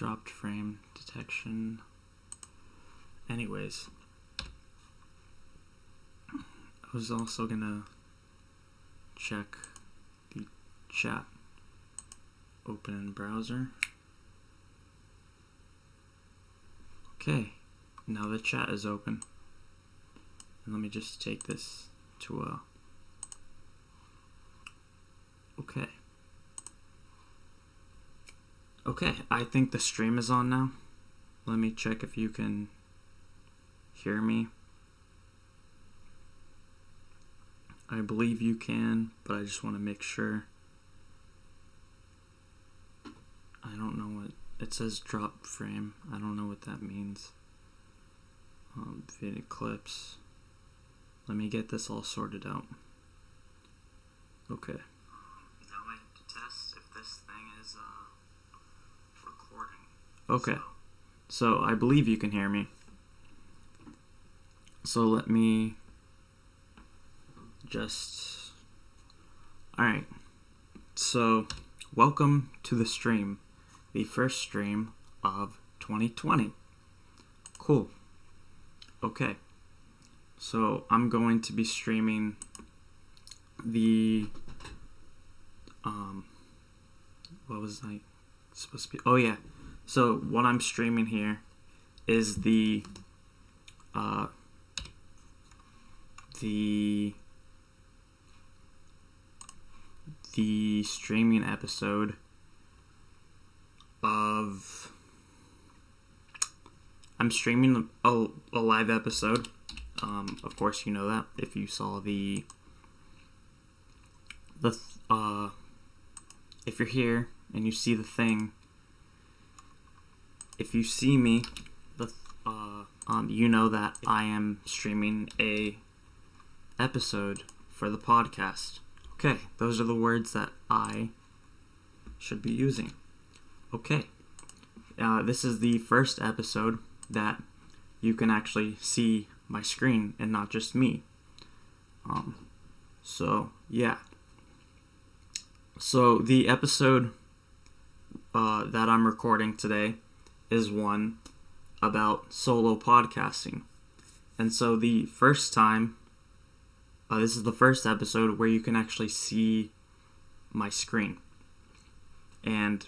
dropped frame detection. Anyways, I was also gonna check the chat. Open in browser. Okay, now the chat is open. And let me just take this to a... Okay. Okay, I think the stream is on now. Let me check if you can hear me. I believe you can, but I just want to make sure. I don't know what it says. Drop frame. I don't know what that means. Video clips. Let me get this all sorted out. Okay. Now I have to test if this thing is recording. Okay. So I believe you can hear me. So let me just... Alright. So, welcome to the stream. The first stream of 2020. Cool. Okay. So, I'm going to be streaming the... What was I supposed to be... Oh, yeah. So, what I'm streaming here is the streaming episode of... I'm streaming a live episode. Of course, you know that if you saw if you're here and you see the thing, if you see me, you know that I am streaming a episode for the podcast. Okay, those are the words that I should be using. Okay, this is the first episode that you can actually see my screen and not just me. So, yeah. So, the episode that I'm recording today is one about solo podcasting. And so, the first time, this is the first episode where you can actually see my screen. And,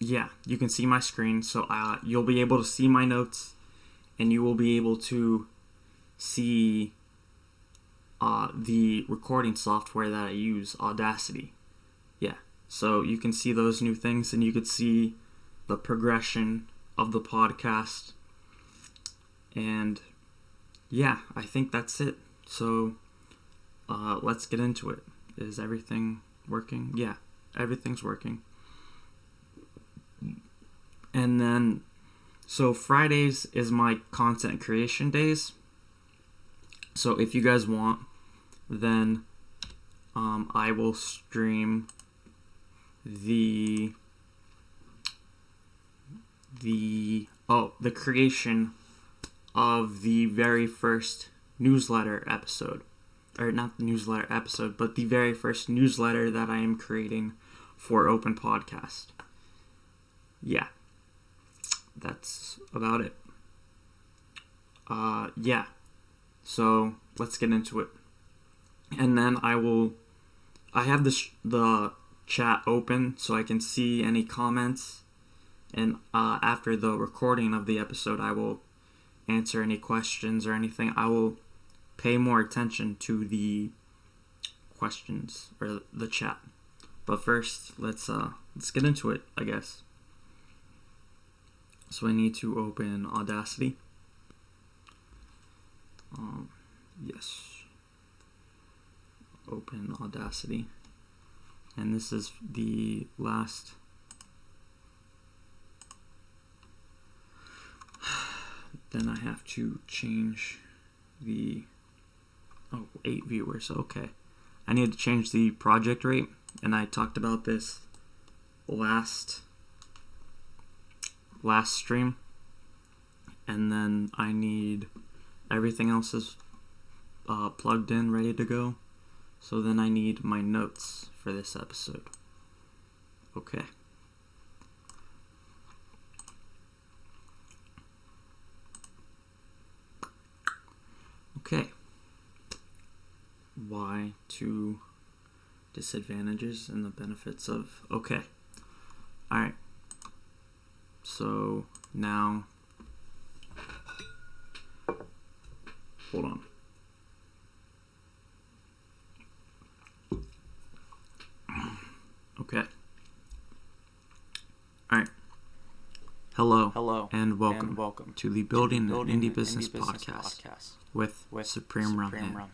yeah, you can see my screen, so you'll be able to see my notes, and you will be able to see the recording software that I use, Audacity. Yeah, so you can see those new things, and you could see the progression of the podcast. And yeah, I think that's it. So let's get into it. Is everything working? Yeah, everything's working. And then, so Fridays is my content creation days. So if you guys want, then I will stream the creation of the very first newsletter episode. Or not the newsletter episode, but the very first newsletter that I am creating for Open Podcast. Yeah. That's about it. Yeah. So, let's get into it. And then I have the chat open so I can see any comments. And after the recording of the episode, I will answer any questions or anything. I will pay more attention to the questions or the chat. But first, let's get into it, I guess. So I need to open Audacity. Yes. Open Audacity. And this is the last... Then I have to change the... 8 viewers, okay. I need to change the project rate, and I talked about this last stream. And then I need everything else is plugged in, ready to go. So then I need my notes for this episode. Okay. Okay. Why to disadvantages and the benefits of... Okay. Alright. So, now... Hold on. Okay. Alright. Hello, and welcome to the Building an Indie Business Podcast with Supreme Ramhan.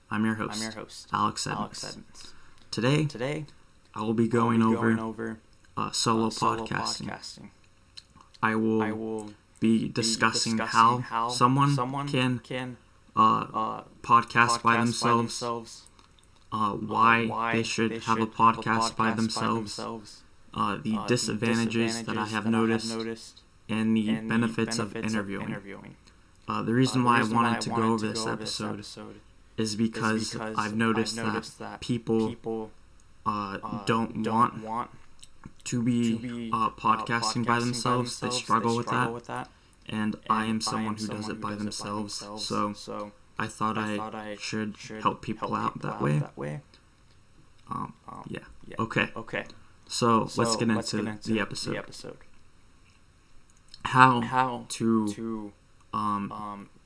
I'm your host, Alex Edmonds. Today, I will be going over solo podcasting. I will be discussing how someone can podcast by themselves, why they should have a podcast by themselves, the disadvantages that I have noticed, and the benefits of interviewing. The reason why I wanted to go over this episode is because I've noticed that people don't want to be podcasting by themselves. They struggle with that. And I am someone who does it by themselves. So I thought I should help people out that way. Yeah. Okay. So let's get into the episode. How to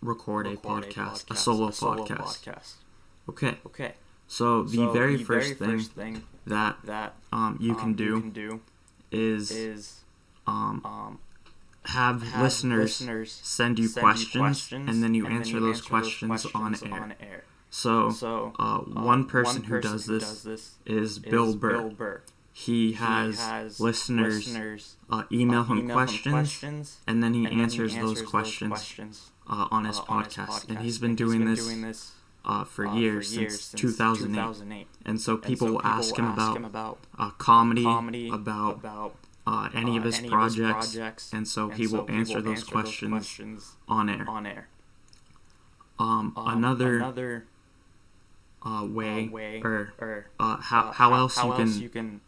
record a podcast, a solo podcast. Okay. So the very first thing that you can do is have listeners send you questions, and then you answer those questions on air. So one person who does this is Bill Burr. He has listeners email him questions, and then he answers those questions on his podcast. And he's been doing this for years, since 2008. And so people will ask him about comedy, about any of his projects, and so he will answer those questions on air. Another way, or how else you can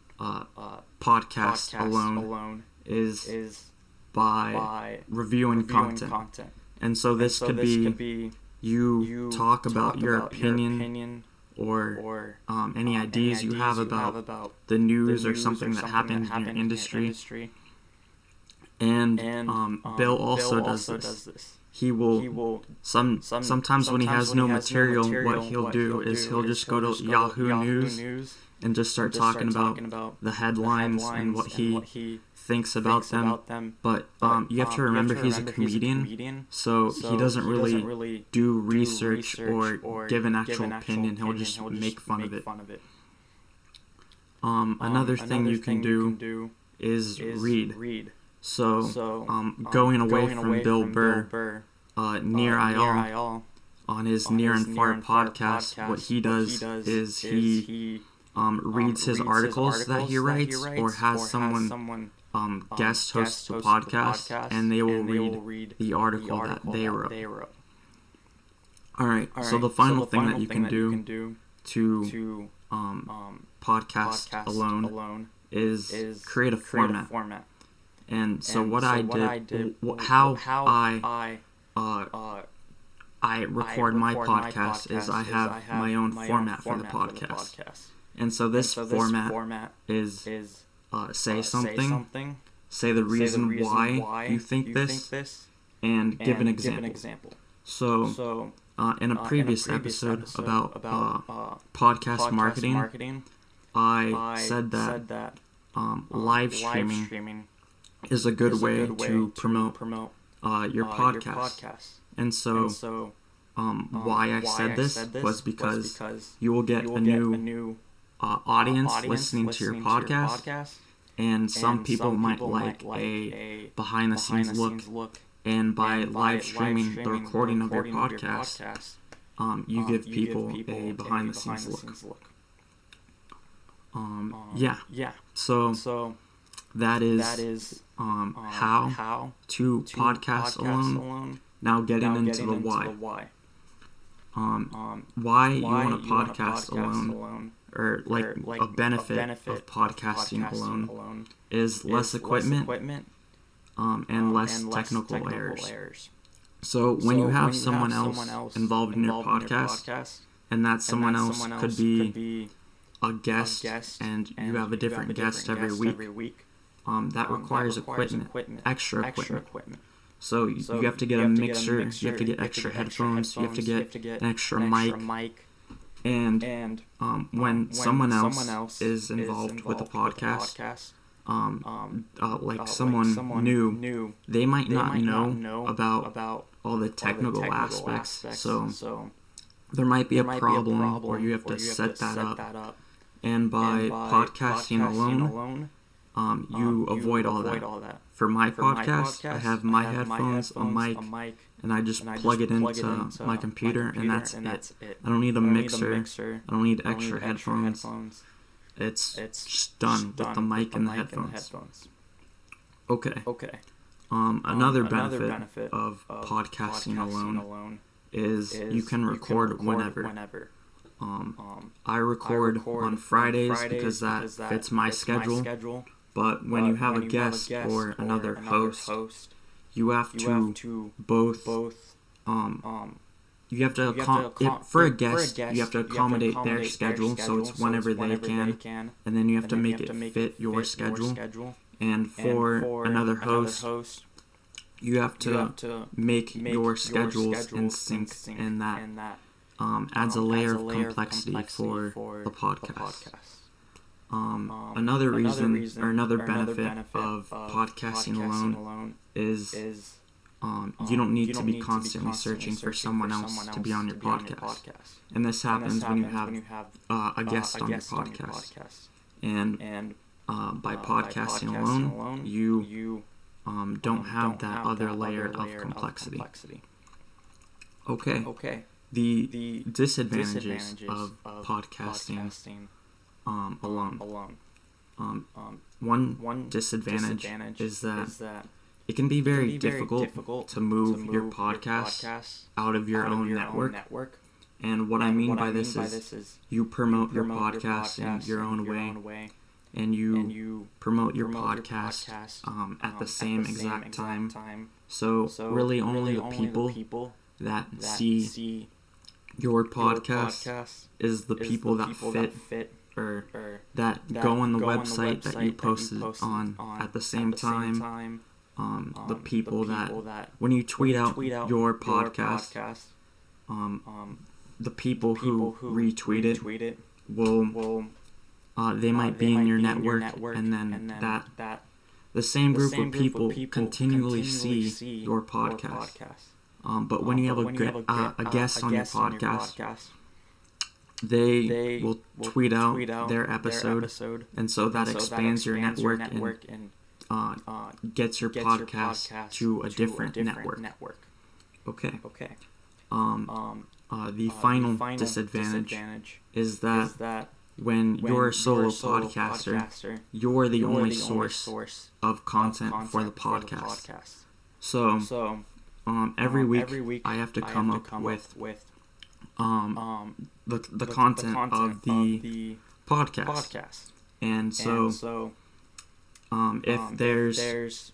podcast alone is by reviewing content. And so this could be you talk about your opinion or any ideas you have about the news or something that happened in your industry. And Bill also does this. He will sometimes when he has no material, what he'll do is he'll just go to Yahoo News and just start talking about the headlines and what he thinks about them. But you have to remember he's a comedian, so he doesn't really do research or give an actual opinion. He'll just make fun of it. Another thing you can do is read. So going away from Bill Burr, Near IL, on his Near and Far podcast, what he does is he reads his articles that he writes, or has someone guest host the podcast, and they will read the article that they wrote. Alright, so the final thing that you can do to podcast alone is create a format. And so what I did, how I record my podcast is I have my own format for the podcast. And so this format is say something, say the reason why you think this, and give an example. So in a previous episode about podcast marketing, I said that live streaming is a good way to promote your podcast. And so why I said this was because you will get a new audience listening to your podcast, and some people might like a behind the scenes look, and by live streaming the recording of your podcast, you give people a behind the scenes look. So that is how to podcast alone. Now getting into the why. Why you want to podcast alone or like a benefit of podcasting alone is less equipment and less technical errors. So when you have someone else involved in your podcast, and that someone else could be a guest, and you have a different guest every week, that requires equipment, extra equipment. So you have to get a mixer, you have to get extra headphones, you have to get an extra mic. And when someone else is involved with a podcast, like someone new, they might not know about all the technical aspects. So there might be a problem where you have to set that up. And by podcasting alone, you avoid all that. For my podcast, I have my headphones, a mic, and I just plug it into my computer, and that's it. I don't need a mixer. I don't need extra headphones. It's just done with the mic and the headphones. Okay. Another benefit of podcasting alone is you can record whenever. I record on Fridays because that fits my schedule. But when you have a guest or another host, you have to both you have to for a guest you have to accommodate their schedule, so it's whenever they can, and then you have to make it fit your schedule. And for another host, you have to make your schedules in sync, and that adds a layer of complexity for the podcast. Another reason or another benefit of podcasting alone is you don't need to be constantly searching for someone else to be on your podcast. And this happens when you have a guest on your podcast. And by podcasting alone, you don't have that other layer of complexity. Okay. The disadvantages of podcasting alone. One disadvantage is that it can be very difficult to move your podcast out of your own network. And what I mean by this is you promote your podcast in your own way, and you promote your podcast at the same exact time. So really only the people that see your podcast is the people that fit or that go on the website that you posted on at the same time. The people that when you tweet out your podcast, the people who retweet it will they might be in your network, and then that the same group of people continually see your podcast. But when you have a guest on your podcast, they will tweet out their episode, and so that expands your network and gets your podcast to a different network. Okay. The final disadvantage is that when you're a solo podcaster, you're the only source of content for the podcast. So every week I have to come up with the content of the podcast. And so if there's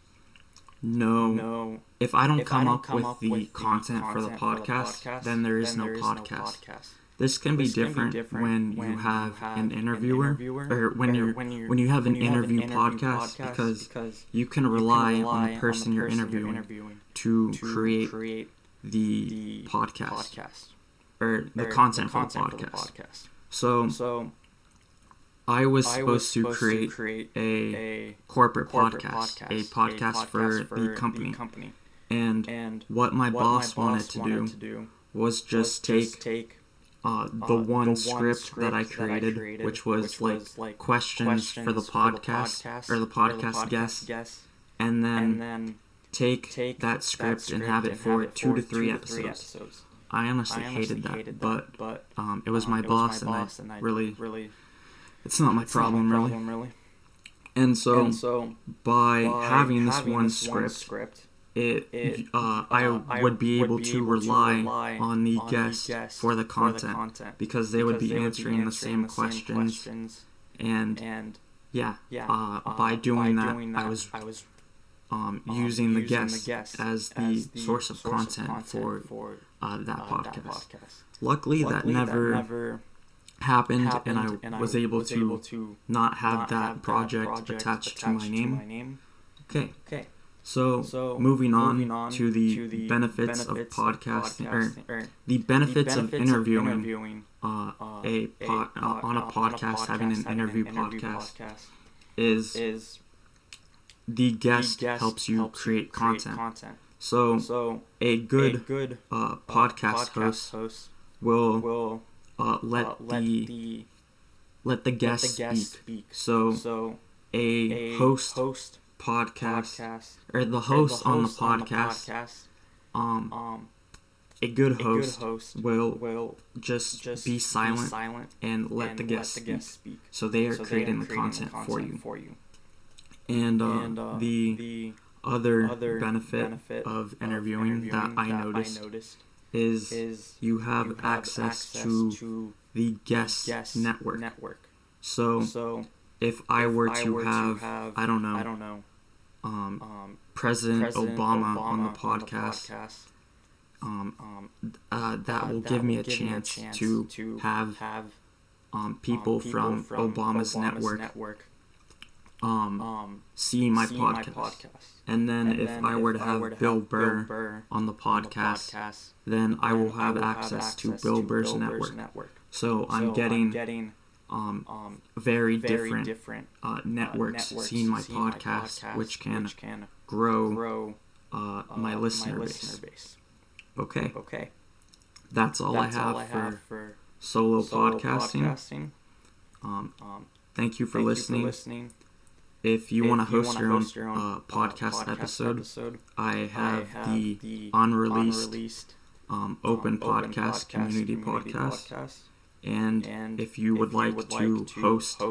no if I don't come up with the content for the podcast, then there is no podcast. This can be different when you have an interviewer, or when you have an interview podcast, because you can rely on the person you're interviewing to create the podcast or the content for the podcast. So I was supposed to create a corporate podcast, a podcast for the company. And what my boss wanted to do was just take the one script that I created, which was like questions for the podcast or the podcast guests, and then take that script and have it for 2 to 3 episodes. I honestly hated that, but it was my boss, and I really it's not my problem really. And so by having this one script, I would be able to rely on the guest for the content because they would be answering the same questions, and by doing that, I was using the guest as the source of content for that podcast. Luckily, that never happened, and I was able to not have that project attached to my name. Okay. So moving on to the benefits of podcasting, or the benefits of interviewing on a podcast, having an interview podcast, is the guest helps you create content. So a good podcast host will let the guest speak. So a host podcast, or the host on the podcast, a good host will just be silent and let the guest speak. So they are creating the content for you. And the other benefit of interviewing that I noticed is you have access to the guest network. So if I were to have, I don't know, President Obama on the podcast, that will give me a chance to have people from Obama's network see my podcast. And then if I were to have Bill Burr on the podcast, then I will have access to Bill Burr's network. So I'm getting very different networks seeing my podcast, which can grow my listener base. Okay. That's all I have for solo podcasting. Thank you for listening. If you want to host your own podcast episode, I have the unreleased Open Podcast Community Podcast. And if you would like to host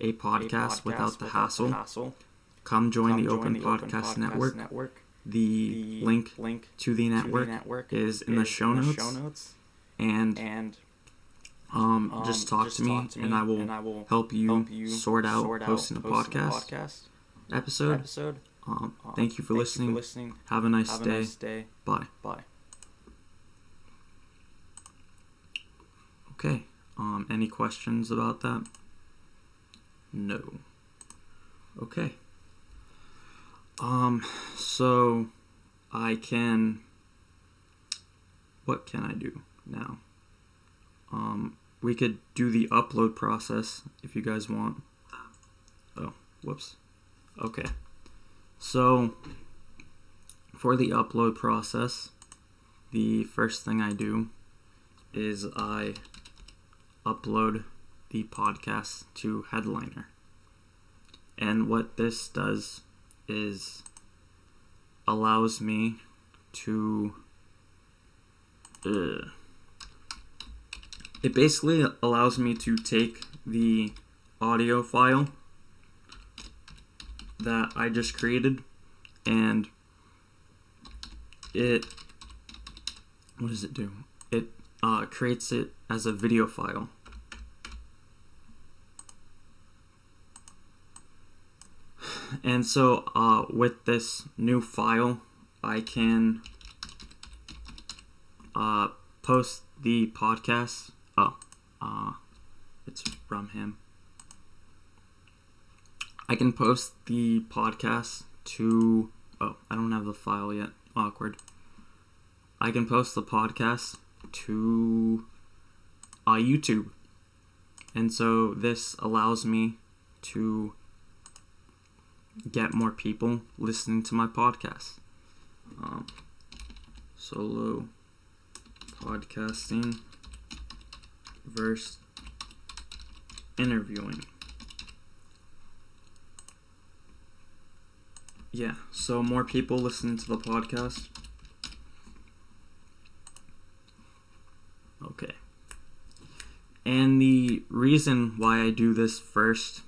a podcast without the hassle, come join the Open Podcast Network. The link to the network is in the show notes. And just talk to me, and I will help you sort out hosting a podcast episode. Thank you for listening. Have a nice day. Bye. Okay. Any questions about that? No. Okay. So what can I do now? We could do the upload process if you guys want. Oh, whoops. Okay. So for the upload process, the first thing I do is I upload the podcast to Headliner. And what this does is allows me to it basically allows me to take the audio file that I just created, and what does it do? It creates it as a video file. And so with this new file, I can post the podcast. It's from him. I can post the podcast to... I don't have the file yet. Awkward. I can post the podcast to YouTube. And so this allows me to get more people listening to my podcast. Solo podcasting versus interviewing. Yeah, so more people listening to the podcast. Okay. And the reason why I do this first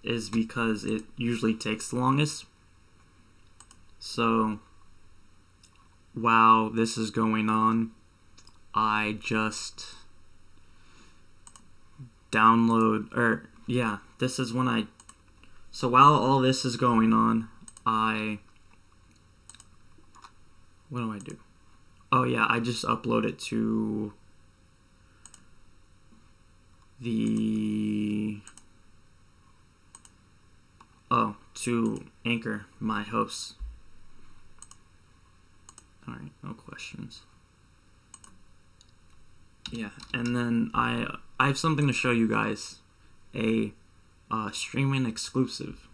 is because it usually takes the longest. So while this is going on, I just this is when so while all this is going on, what do I do? Oh yeah, I just upload it to to Anchor, my host. Alright, no questions. Yeah, and then I have something to show you guys, a streaming exclusive.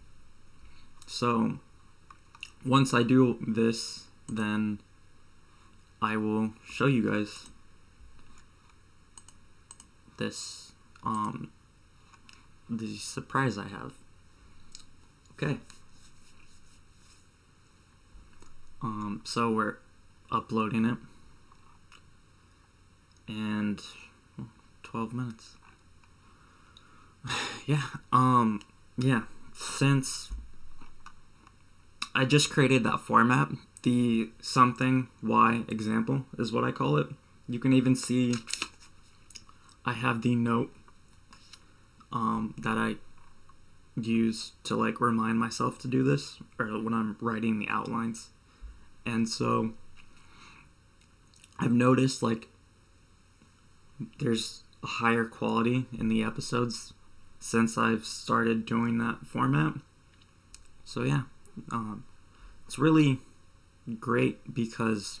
So once I do this, then I will show you guys this the surprise I have. Okay. So we're uploading it, and 12 minutes. Yeah, since I just created that format, the something y example is what I call it. You can even see I have the note that I use to like remind myself to do this, or when I'm writing the outlines. And so I've noticed like there's a higher quality in the episodes since I've started doing that format. So yeah, it's really great because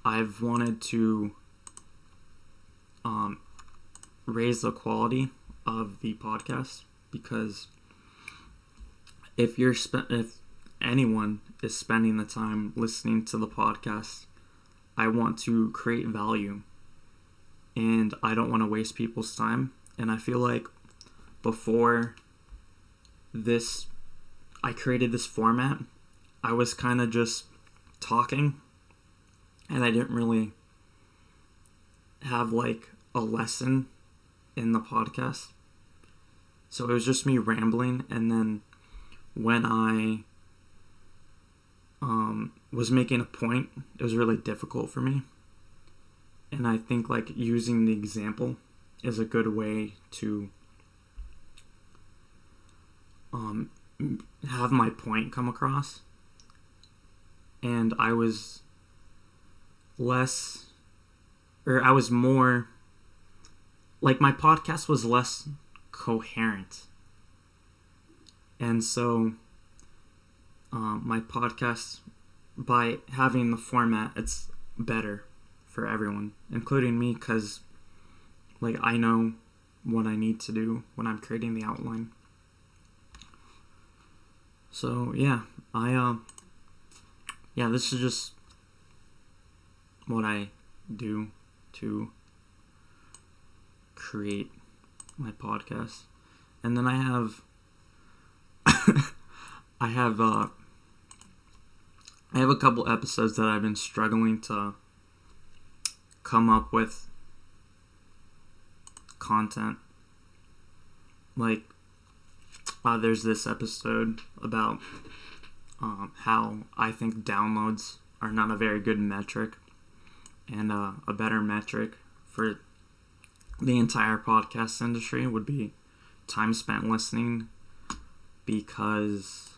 I've wanted to raise the quality of the podcast, because if anyone is spending the time listening to the podcast, I want to create value, and I don't want to waste people's time. And I feel like before I created this format, I was kind of just talking, and I didn't really have like a lesson in the podcast. So it was just me rambling, and then when I was making a point, it was really difficult for me. And I think like using the example is a good way to have my point come across. And I was more like, my podcast was less coherent. And so my podcast, by having the format, it's better for everyone, including me, because like I know what I need to do when I'm creating the outline. So yeah, this is just what I do to create my podcast. And then I have I have a couple episodes that I've been struggling to come up with content. Like there's this episode about how I think downloads are not a very good metric, and a better metric for the entire podcast industry would be time spent listening, because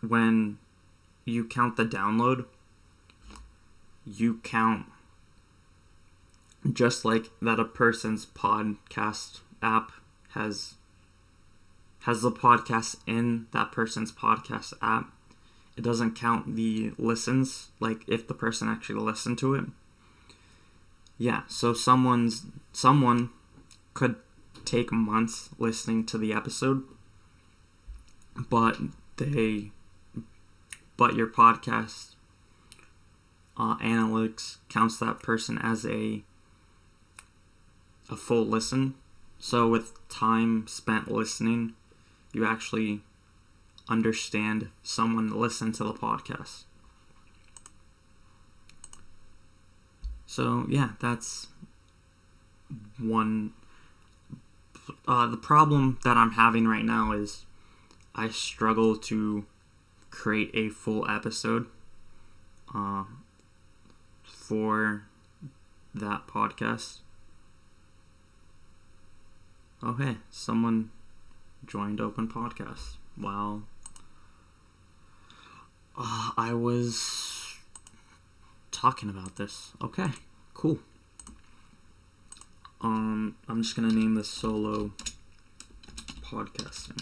when you count the download, you count just like that a person's podcast app has the podcast in that person's podcast app. It doesn't count the listens, like if the person actually listened to it. Yeah, so someone could take months listening to the episode, but your podcast analytics counts that person as a full listen. So with time spent listening, you actually understand someone listened to the podcast. So yeah, that's one. The problem that I'm having right now is I struggle to create a full episode for that podcast. Oh, hey, someone joined Open Podcast while I was talking about this. Okay, cool. I'm just gonna name this solo podcasting.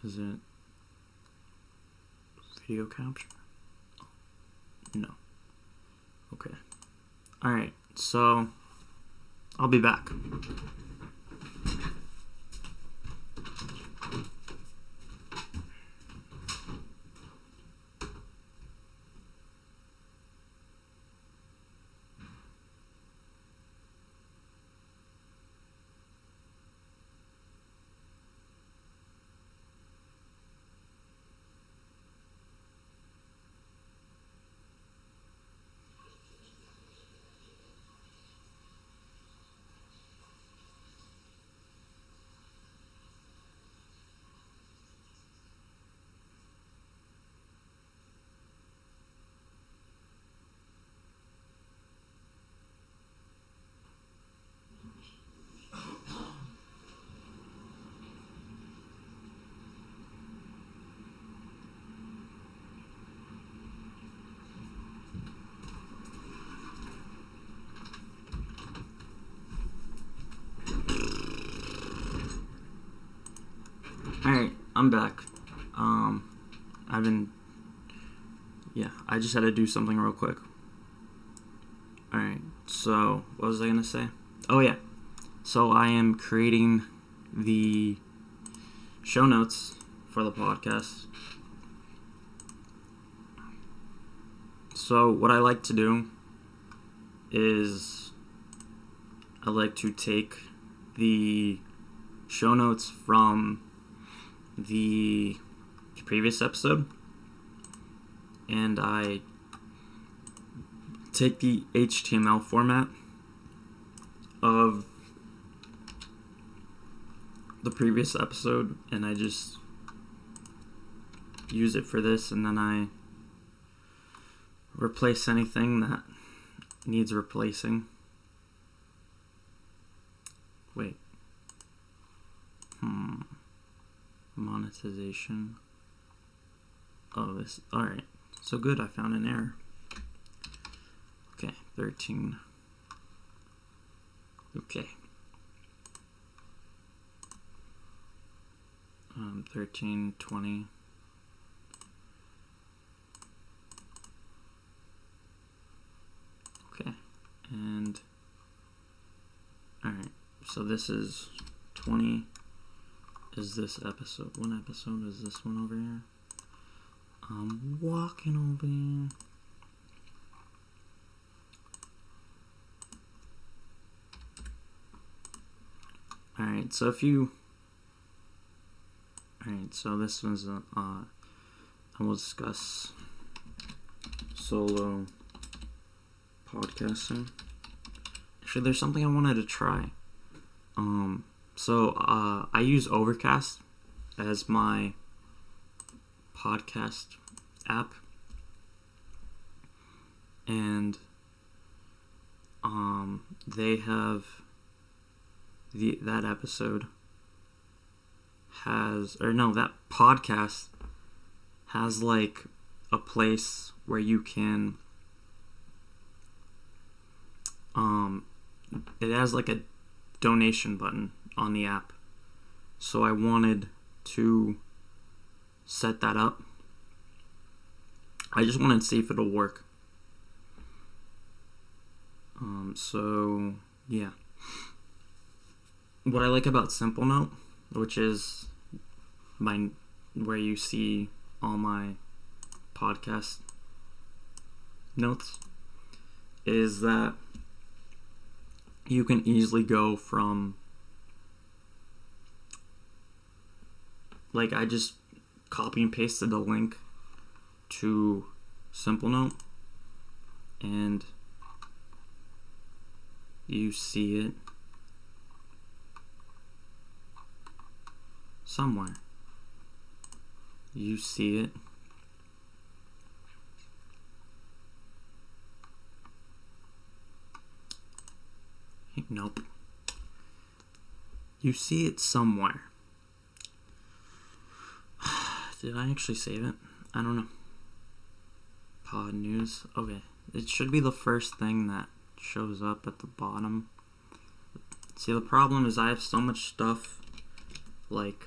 Is it video capture? No. Okay. Alright, so I'll be back. Alright, I'm back. I just had to do something real quick. Alright, so what was I gonna say? Oh yeah, so I am creating the show notes for the podcast. So what I like to do is I like to take the show notes from the previous episode and I take the HTML format of the previous episode and I just use it for this, and then I replace anything that needs replacing. Wait. Monetization. Oh, this. Alright. So good, I found an error. Okay, 13. Okay. 13, 20. Okay, and alright, so this is 20 is this episode. What episode is this one over here? I'm walking over here. Alright, so if you... Alright, so this was I will discuss solo podcasting. Actually, there's something I wanted to try. So I use Overcast as my podcast app, and they have that episode has, or no, that podcast has like a place where you can it has like a donation button on the app. So I wanted to set that up. I just wanted to see if it'll work. So yeah. What I like about Simple Note, which is where you see all my podcast notes, is that you can easily go from, like, I just copy and pasted the link to Simple Note and you see it somewhere. You see it. Nope. You see it somewhere. Did I actually save it? I don't know. Pod news. Okay. It should be the first thing that shows up at the bottom. See, the problem is I have so much stuff, like,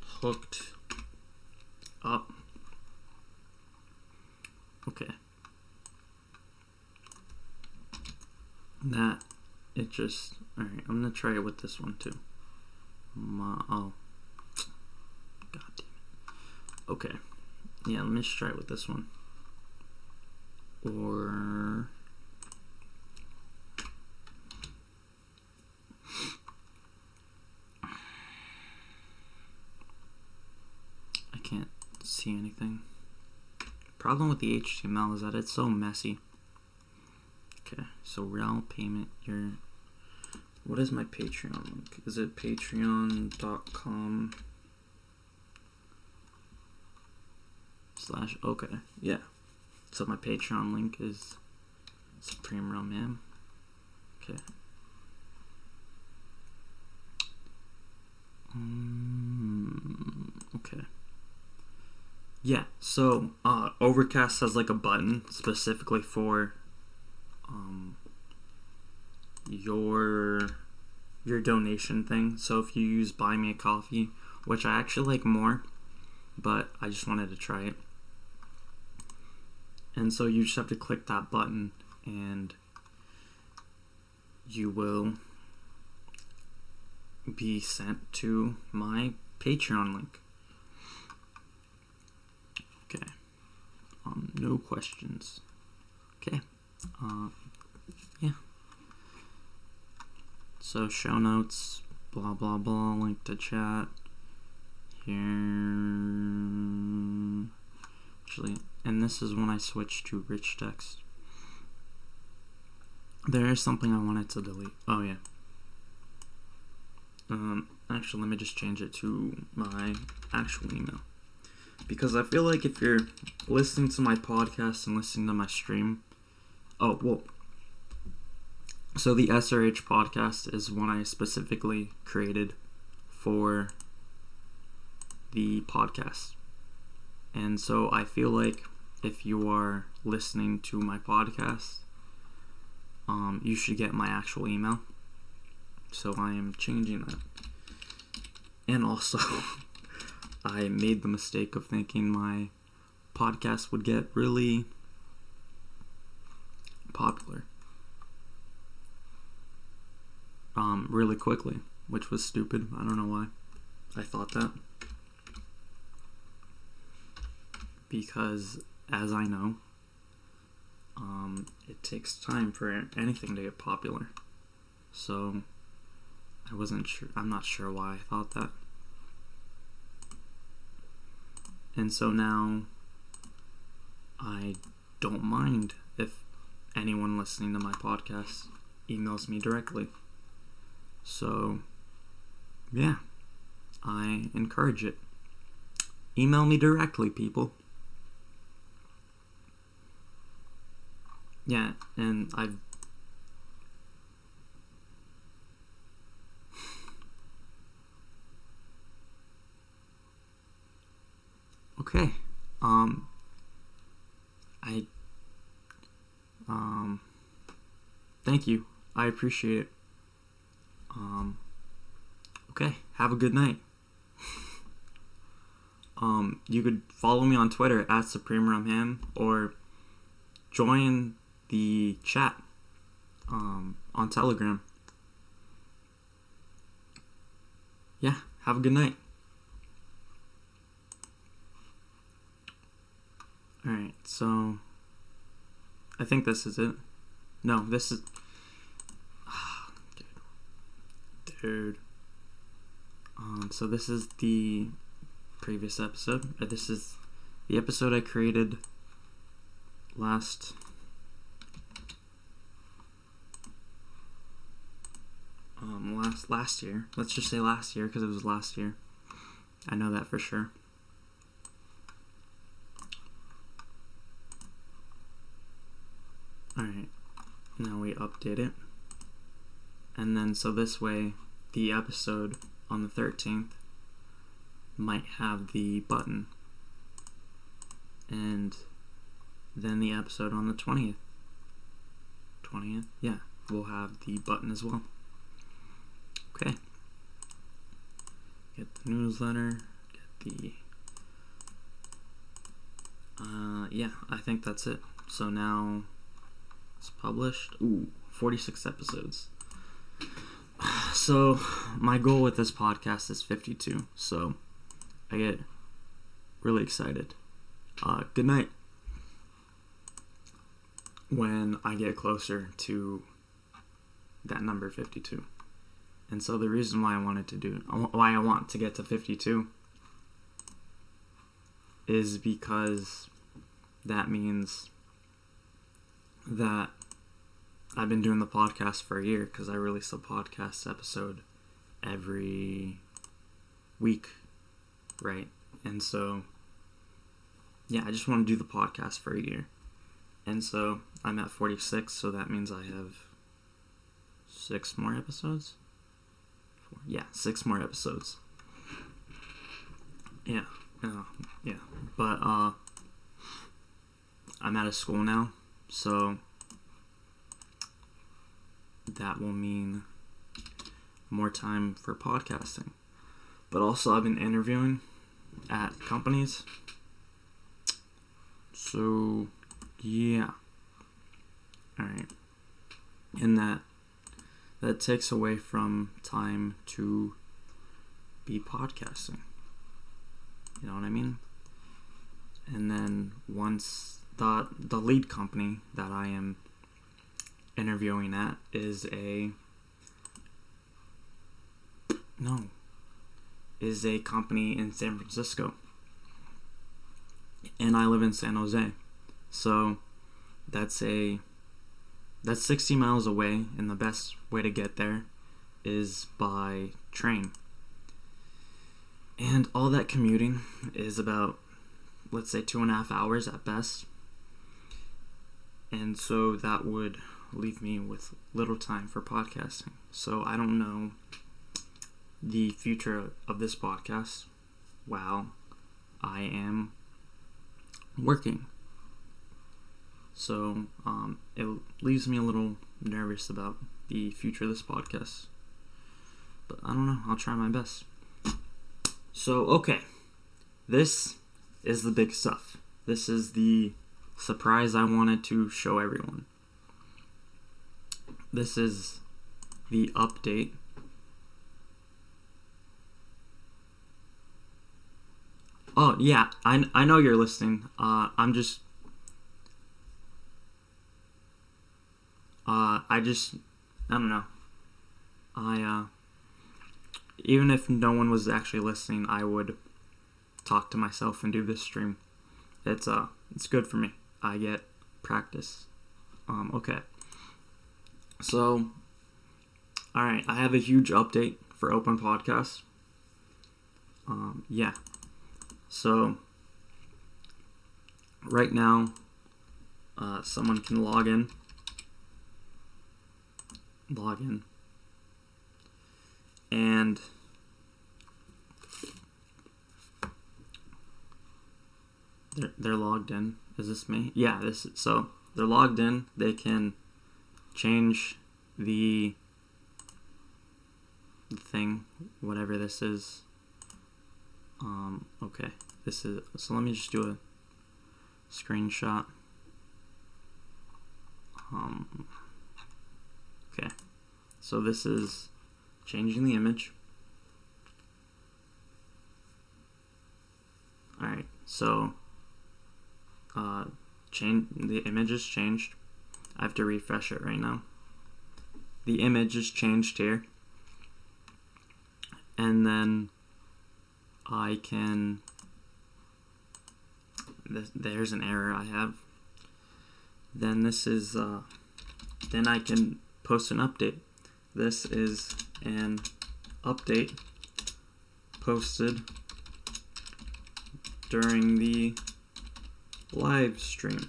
hooked up. Okay. That, it just, alright, I'm gonna try it with this one too. Oh. God damn it. Okay. Yeah, let me just try it with this one. Or... I can't see anything. Problem with the HTML is that it's so messy. Okay, so Rel payment, what is my Patreon link? Is it patreon.com/ okay, yeah. So my Patreon link is Supreme Real Man. Okay. Okay. Yeah, so Overcast has like a button specifically for your donation thing. So if you use Buy Me a Coffee, which I actually like more, but I just wanted to try it. And so you just have to click that button and you will be sent to my Patreon link. Okay. No questions. Okay. Yeah. So show notes, blah blah blah, link to chat. Here. Actually, and this is when I switched to rich text. There is something I wanted to delete. Oh yeah. Actually, let me just change it to my actual email. Because I feel like if you're listening to my podcast and listening to my stream... Oh, well. So the SRH podcast is one I specifically created for the podcast. And so I feel like if you are listening to my podcast, you should get my actual email. So I am changing that. And also, I made the mistake of thinking my podcast would get really popular really quickly, which was stupid. I don't know why I thought that. Because, as I know, it takes time for anything to get popular. So, I wasn't sure. I'm not sure why I thought that. And so now, I don't mind if anyone listening to my podcast emails me directly. So, yeah, I encourage it. Email me directly, people. Yeah, and I've... Okay, thank you. I appreciate it. Okay, have a good night. You could follow me on Twitter at SupremeRumHam or join the chat on Telegram. Yeah, have a good night. Alright, so I think this is it. No, this is... Dude. So this is the previous episode. This is the episode I created last last year. Let's just say last year because it was last year. I know that for sure. Alright, now we update it. And then so this way, the episode on the 13th might have the button. And then the episode on the 20th. 20th? Yeah, we'll have the button as well. Okay. Get the newsletter, get the... yeah, I think that's it. So now it's published. 46 episodes. So my goal with this podcast is 52. So I get really excited. Good night. When I get closer to that number 52. And so the reason why I want to get to 52 is because that means that I've been doing the podcast for a year, because I release a podcast episode every week, right? And so, yeah, I just want to do the podcast for a year. And so I'm at 46, so that means I have 6 more episodes. 6 more episodes. Yeah. But I'm out of school now, so that will mean more time for podcasting. But also I've been interviewing at companies. So yeah. Alright. And that takes away from time to be podcasting. You know what I mean? And then once the lead company that I am interviewing at is a company in San Francisco. And I live in San Jose. So that's 60 miles away, and the best way to get there is by train. And all that commuting is about, let's say, 2.5 hours at best. And so that would leave me with little time for podcasting. So I don't know the future of this podcast while I am working. So it leaves me a little nervous about the future of this podcast. But I don't know. I'll try my best. So, okay. This is the big stuff. This is the surprise I wanted to show everyone. This is the update. Oh, yeah. I know you're listening. I don't know. Even if no one was actually listening, I would talk to myself and do this stream. It's good for me. I get practice. Okay. So, alright, I have a huge update for Open Podcast. Yeah. So, right now, someone can log in. And they're logged in. Is this me? Yeah, so they're logged in. They can change the thing, whatever this is. Okay. So let me just do a screenshot. Okay. So this is changing the image. Alright, so the image is changed. I have to refresh it right now. The image is changed here. And then I can... There's an error I have. Then this is... then I can post an update. This is an update posted during the live stream.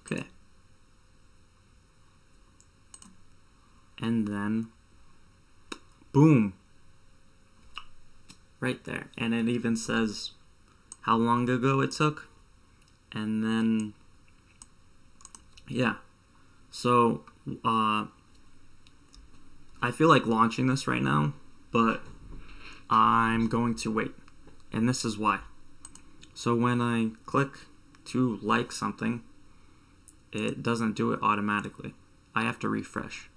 Okay. And then, boom. Right there. And it even says how long ago it took. And then, yeah. So, I feel like launching this right now, but I'm going to wait. And this is why. So when I click to like something, it doesn't do it automatically. I have to refresh.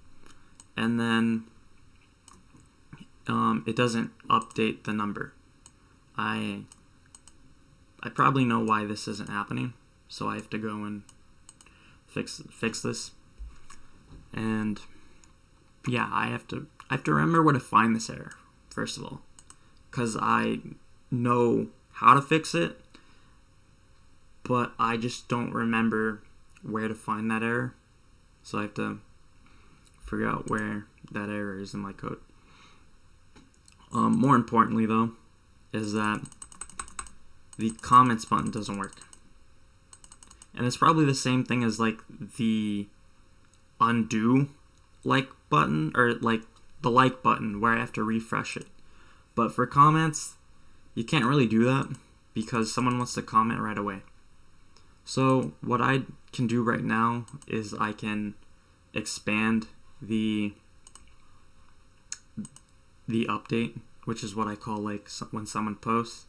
And then it doesn't update the number. I probably know why this isn't happening, so I have to go and fix this. And yeah, I have to remember where to find this error, first of all, because I know how to fix it, but I just don't remember where to find that error. So I have to figure out where that error is in my code. More importantly, though, is that the comments button doesn't work. And it's probably the same thing as like the undo like button, or like the like button where I have to refresh it. But for comments, you can't really do that because someone wants to comment right away. So what I can do right now is I can expand the update, which is what I call like when someone posts.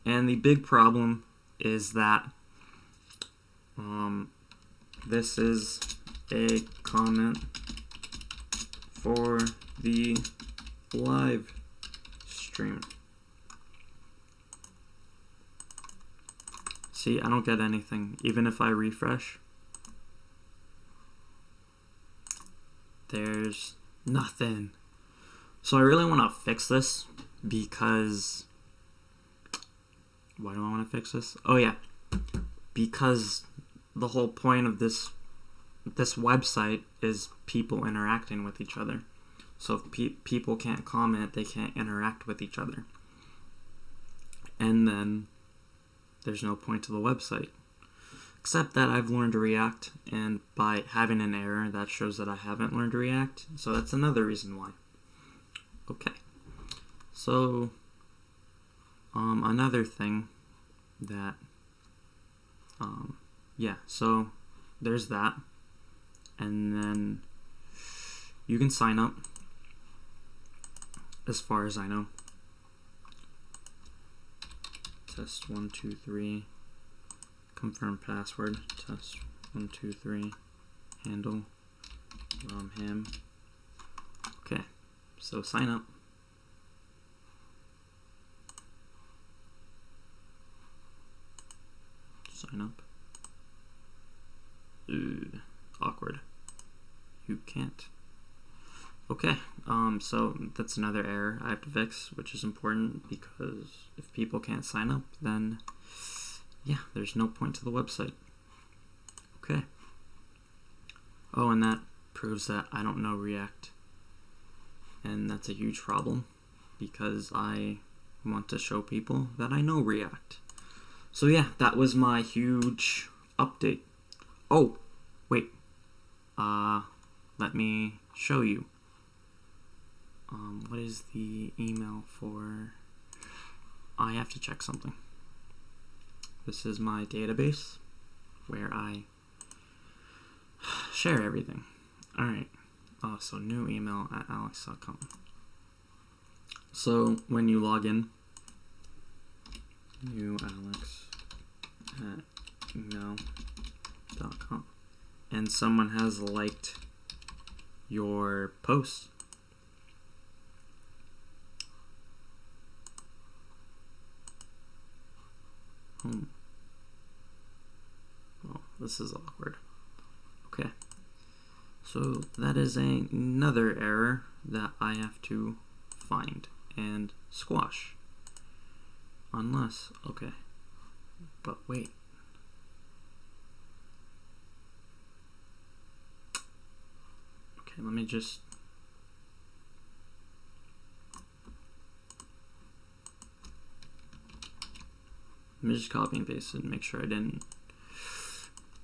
And the big problem is that this is a comment for the live stream. See, I don't get anything. Even if I refresh, there's nothing. So I really want to fix this because... Why do I want to fix this? Oh yeah, because the whole point of this website is people interacting with each other. So if people can't comment, they can't interact with each other. And then there's no point to the website. Except that I've learned to React, and by having an error, that shows that I haven't learned to React. So that's another reason why. Okay. So, another thing that, yeah, so there's that. And then you can sign up, as far as I know. Test 1 2 3, confirm password. Test 1 2 3, handle ham. Okay, so sign up. Sign up. Awkward. You can't. Okay, so that's another error I have to fix, which is important because if people can't sign up, then yeah, there's no point to the website. Okay. Oh, and that proves that I don't know React. And that's a huge problem because I want to show people that I know React. So yeah, that was my huge update. Oh, wait. Let me show you. What is the email for? I have to check something. This is my database where I share everything. Alright. So new email at alex.com. So when you log in, new alex at email.com, and someone has liked your post, well, this is awkward. Okay, so that is another error that I have to find and squash. Unless, okay, but wait. Okay, Okay, let me just copy and paste it and make sure I didn't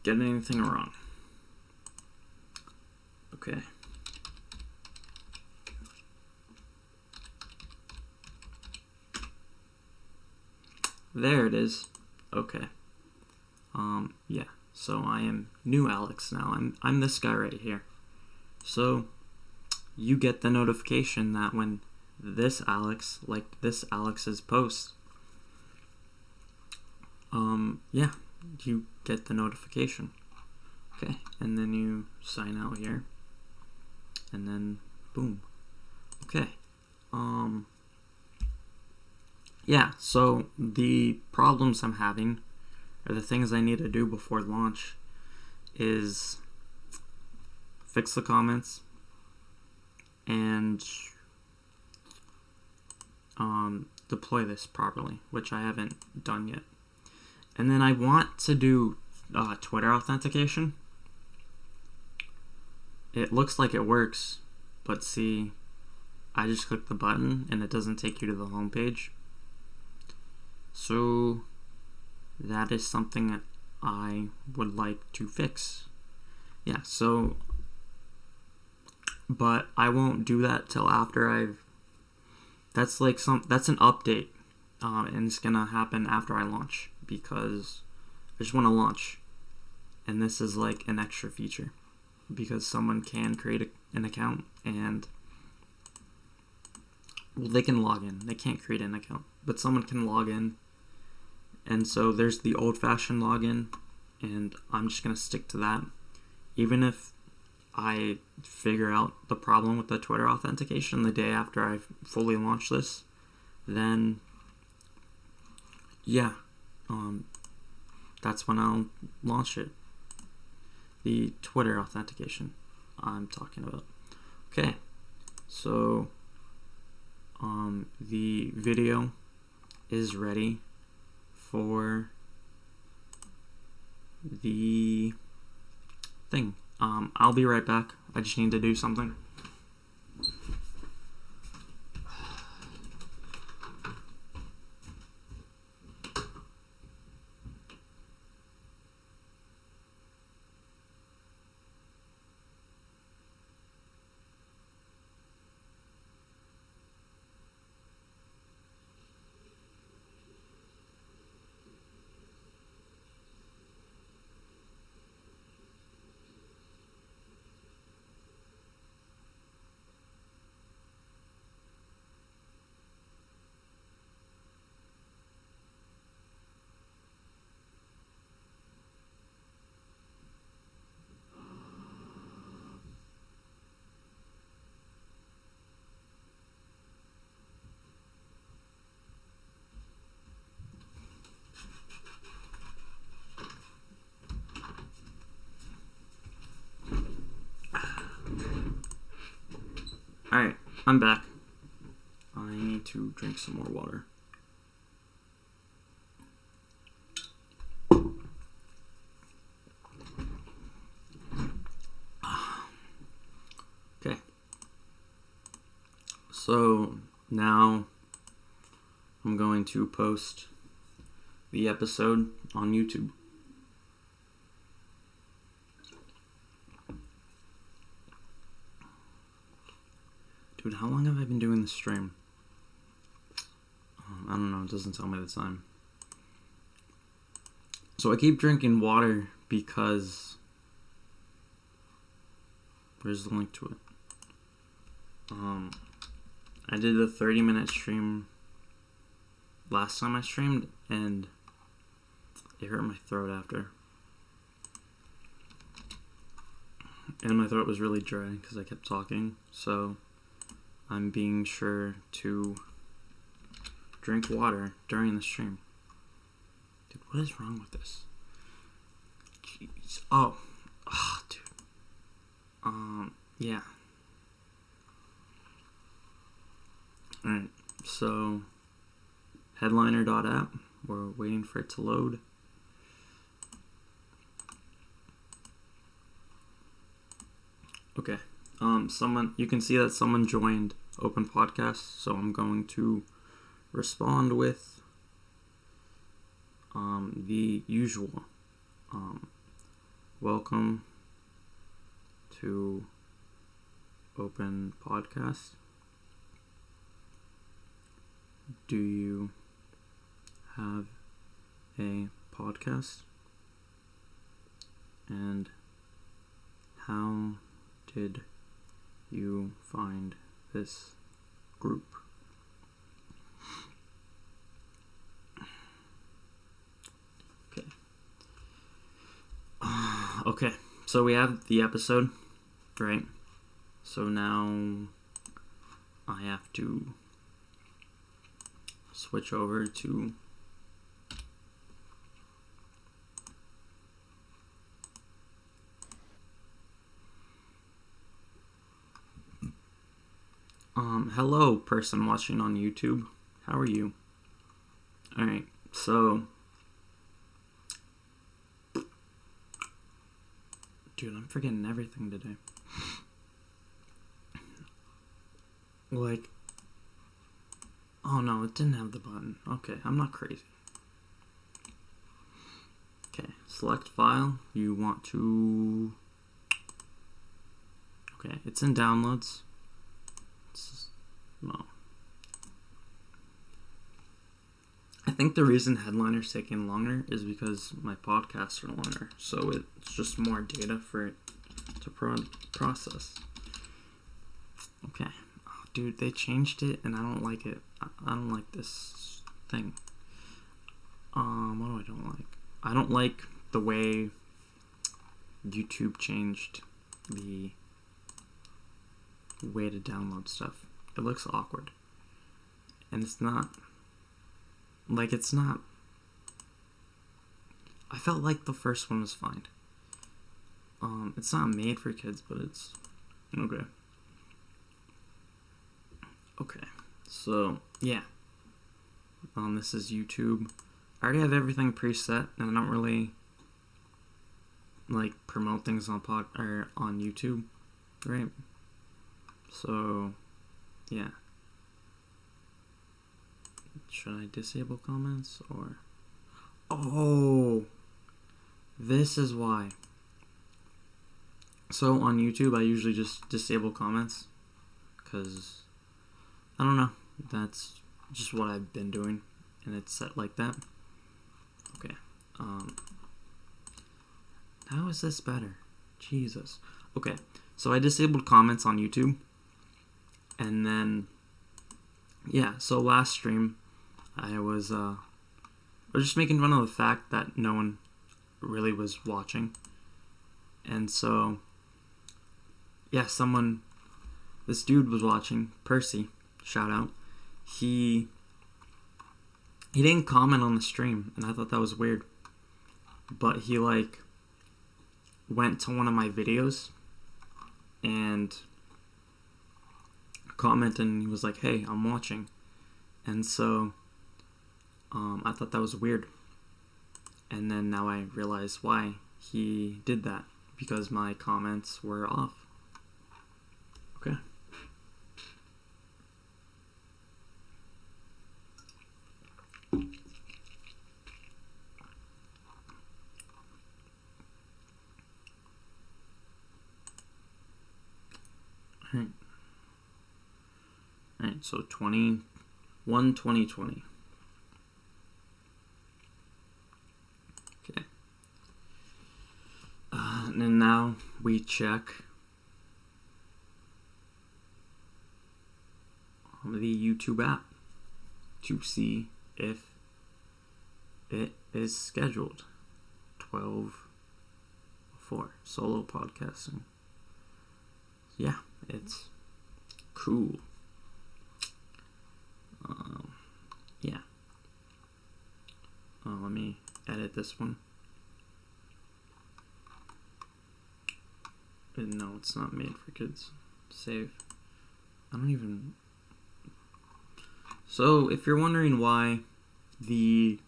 get anything wrong. Okay. There it is. Okay. Yeah. So I am new Alex now. I'm this guy right here. So you get the notification that when this Alex liked this Alex's post, yeah, you get the notification. Okay, and then you sign out here, and then boom. Okay. Yeah, so the problems I'm having, or the things I need to do before launch, is fix the comments and deploy this properly, which I haven't done yet. And then I want to do Twitter authentication. It looks like it works, but see, I just click the button and it doesn't take you to the home page. So that is something that I would like to fix. Yeah, so, but I won't do that till after that's an update, and it's gonna happen after I launch, because I just want to launch, and this is like an extra feature, because someone can create an account, and well, they can log in. They can't create an account, but someone can log in. And so there's the old-fashioned login, and I'm just going to stick to that. Even if I figure out the problem with the Twitter authentication the day after I fully launch this, then yeah, that's when I'll launch it. The Twitter authentication I'm talking about. Okay, so the video is ready for the thing. I'll be right back. I just need to do something. Alright, I'm back. I need to drink some more water. Okay. So now I'm going to post the episode on YouTube. Dude, how long have I been doing this stream? I don't know, it doesn't tell me the time. So I keep drinking water because... Where's the link to it? I did a 30-minute stream last time I streamed, and it hurt my throat after. And my throat was really dry because I kept talking, so I'm being sure to drink water during the stream. Dude, what is wrong with this? Jeez. Oh, dude. Yeah. Alright, so headliner.app, we're waiting for it to load. Okay, You can see that someone joined Open Podcast, so I'm going to respond with the usual. Welcome to Open Podcast. Do you have a podcast? And how did you find this group? Okay, so we have the episode, right? So now I have to switch over to hello, person watching on YouTube. How are you? Alright, so dude, I'm forgetting everything today. Like, oh no, it didn't have the button. Okay, I'm not crazy. Okay, select file. You want to... Okay, it's in downloads. No. I think the reason Headliner's taking longer is because my podcasts are longer, so it's just more data for it to process. Okay. Oh, dude, they changed it and I don't like it. I don't like this thing. What do I don't like? I don't like the way YouTube changed the way to download stuff. It looks awkward. And it's not... Like, it's not... I felt like the first one was fine. It's not made for kids, but it's... Okay. Okay. So, yeah. This is YouTube. I already have everything preset, and I don't really, like, promote things on on YouTube, right? So, yeah. Should I disable comments or... Oh! This is why. So on YouTube I usually just disable comments because, I don't know, that's just what I've been doing and it's set like that. Okay. How is this better? Jesus. Okay. So I disabled comments on YouTube. And then, yeah, so last stream, I was just making fun of the fact that no one really was watching. And so, yeah, this dude was watching, Percy, shout out. He didn't comment on the stream, and I thought that was weird. But he, like, went to one of my videos and commented, and he was like, hey, I'm watching. And so I thought that was weird. And then now I realize why he did that, because my comments were off. Okay. Alright, so 2020. Okay. And now we check the YouTube app to see if it is scheduled. 12:04 solo podcasting. Yeah, it's cool. Yeah. Let me edit this one. No, it's not made for kids. Save. I don't even... So, if you're wondering why the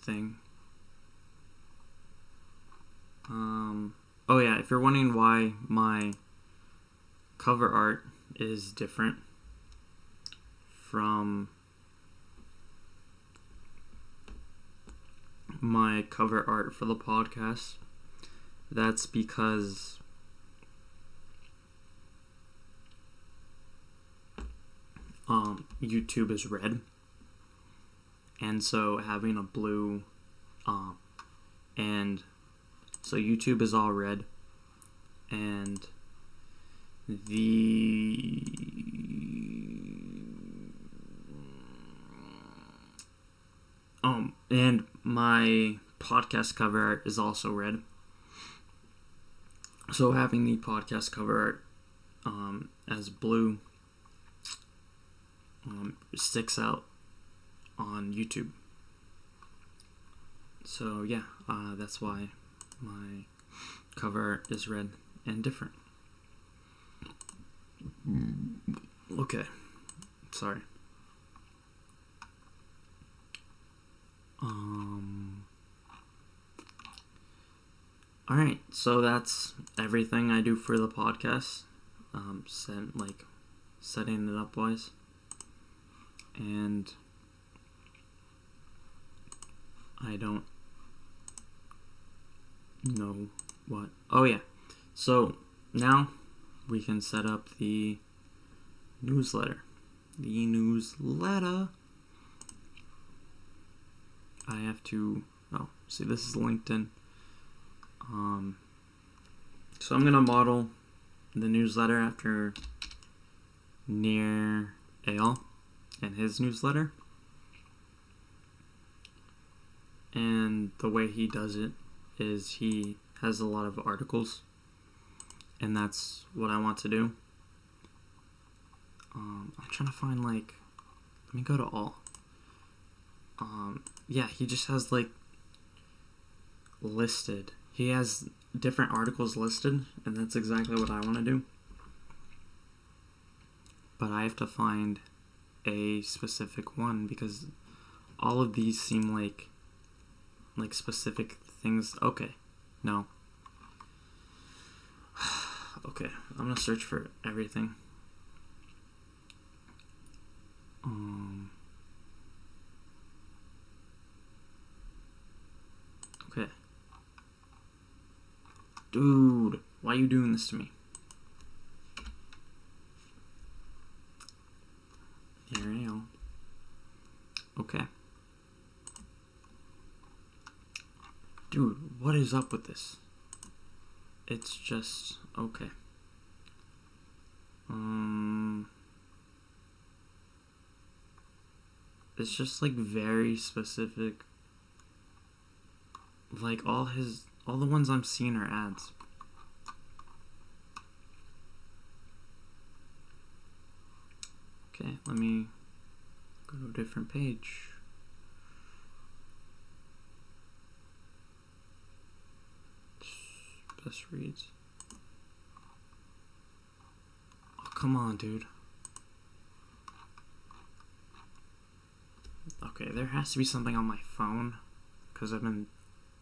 thing, Oh yeah, if you're wondering why my cover art is different from my cover art for the podcast, that's because YouTube is red, and so having a blue, and so YouTube is all red, and the and my podcast cover art is also red. So having the podcast cover art as blue sticks out on YouTube. So yeah, that's why my cover art is red and different. Okay, sorry. Alright, so that's everything I do for the podcast. Setting it up wise. And I don't know what. Oh yeah. So now we can set up the newsletter. The newsletter. I have to. Oh, see, this is LinkedIn. So I'm gonna model the newsletter after Nir Eyal and his newsletter. And the way he does it is he has a lot of articles, and that's what I want to do. I'm trying to find, like, let me go to all. Yeah, he just has, like, listed. He has different articles listed, and that's exactly what I want to do. But I have to find a specific one because all of these seem like specific things. Okay, no. Okay, I'm gonna search for everything. Okay. Dude, why are you doing this to me? Here I go. Okay. Dude, what is up with this? It's just okay. It's just like very specific. Like all the ones I'm seeing are ads. Okay, let me go to a different page. Best reads. Oh, come on, dude. Okay, there has to be something on my phone because I've been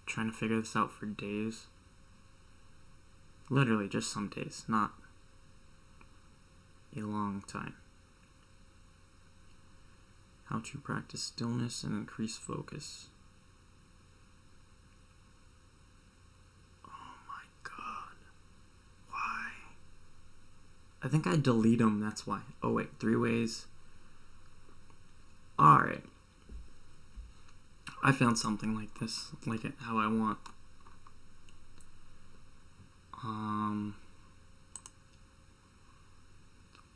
trying to figure this out for days. Literally just some days, not a long time. How to practice stillness and increase focus. Oh my god. Why? I think I delete them, that's why. Oh wait, 3 ways. Alright. I found something like this, like it how I want.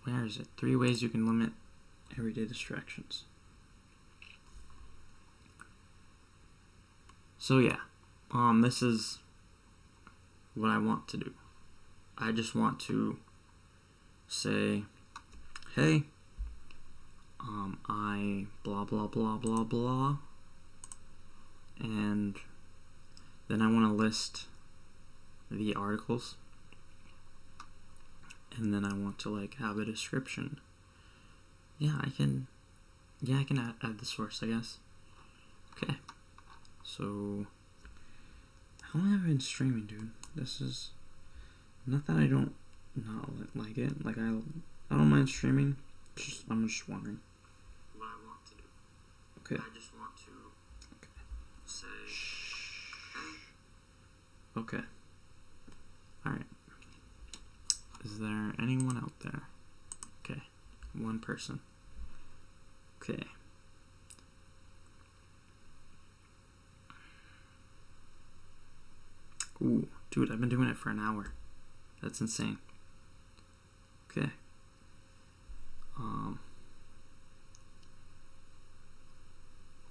Where is it? 3 ways you can limit everyday distractions. So yeah, this is what I want to do. I just want to say, hey, I blah blah blah blah blah, and then I want to list the articles, and then I want to like have a description. I can add the source, I guess. Okay, so how long have I been streaming, dude? This is Not that I don't not like it. Like, I don't mind streaming. I'm just wondering what I want to do. Okay. I just want to say, Okay. Alright. Is there anyone out there? Okay. One person. Okay. Ooh, dude, I've been doing it for an hour. That's insane. Okay.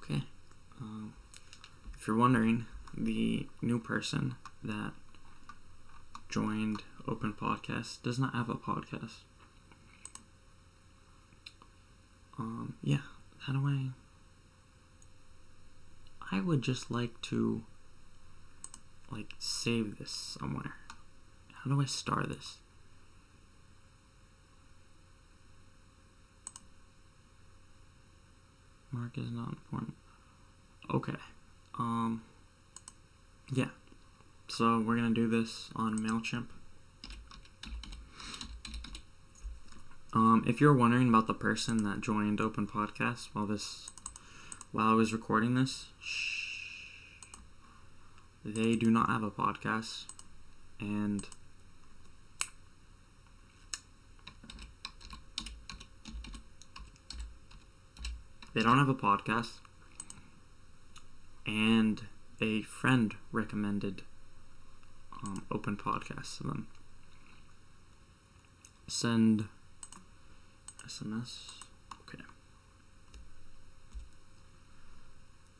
Okay. If you're wondering, the new person that joined Open Podcast does not have a podcast. Yeah. How do I would just like to, like, save this somewhere. How do I star this? Mark is not important. Okay. Yeah. So we're gonna do this on MailChimp. If you're wondering about the person that joined Open Podcast while I was recording this, they do not have a podcast, and they don't have a podcast, and a friend recommended Open Podcast to them. Send SMS. Okay.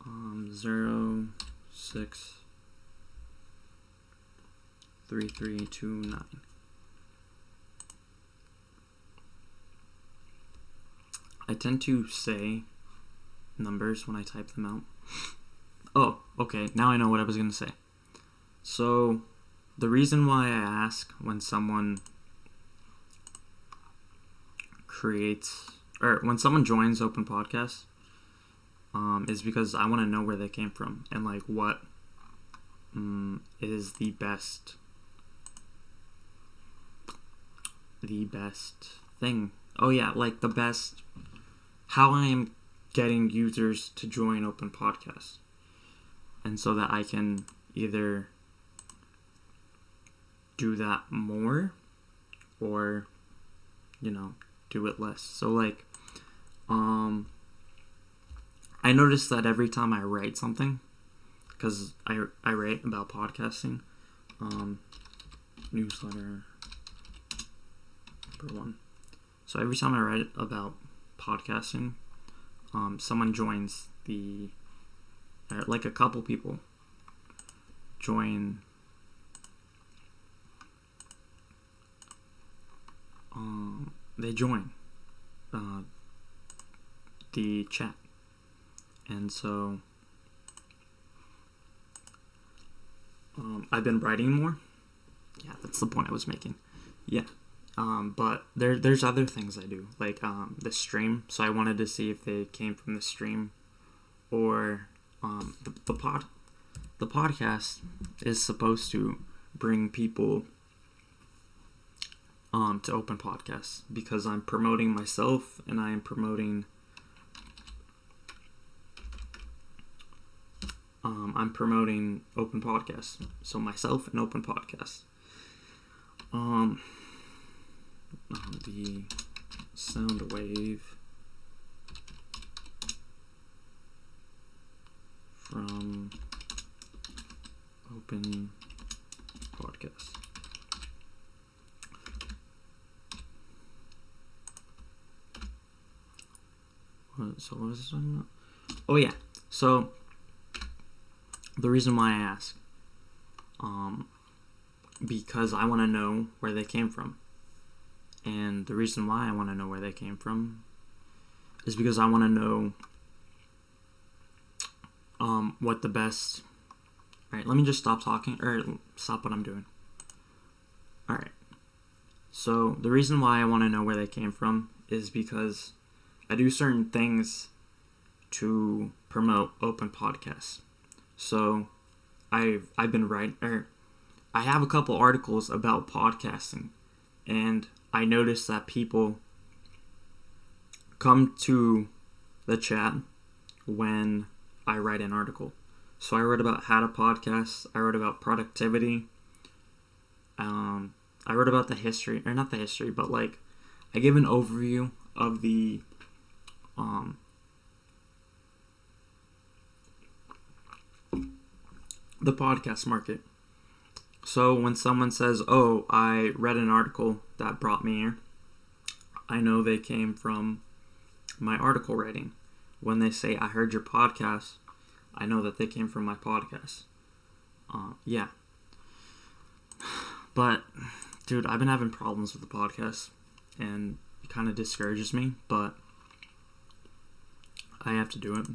063329. I tend to say numbers when I type them out. Oh, okay. Now I know what I was going to say. So, the reason why I ask when someone when someone joins Open Podcast, is because I want to know where they came from and, like, what is the best thing. Oh yeah, like the best, how I am getting users to join Open Podcast, and so that I can either do that more or, do it less. So, like, I noticed that every time I write something, because I write about podcasting, newsletter number 1. So every time I write about podcasting, someone joins like a couple people join they join the chat, and so I've been writing more. Yeah, that's the point I was making. Yeah. But there's other things I do, like the stream. So I wanted to see if they came from the stream, or the podcast is supposed to bring people to Open Podcasts, because I'm promoting myself and I am promoting Open Podcasts. So myself and Open Podcasts. The sound wave from Open Podcast. So what was I talking about? Oh yeah. So the reason why I ask, because I want to know where they came from. And the reason why I want to know where they came from is because I want to know what the best... Alright, let me just stop talking, or stop what I'm doing. Alright. So, the reason why I want to know where they came from is because I do certain things to promote Open Podcasts. So, I've been I have a couple articles about podcasting, and I noticed that people come to the chat when I write an article. So I wrote about how to podcast. I wrote about productivity. I wrote about the history, or not the history, but like I give an overview of the podcast market. So when someone says, "Oh, I read an article that brought me here," I know they came from my article writing. When they say, "I heard your podcast," I know that they came from my podcast. Yeah. But, dude, I've been having problems with the podcast, and it kind of discourages me, but I have to do it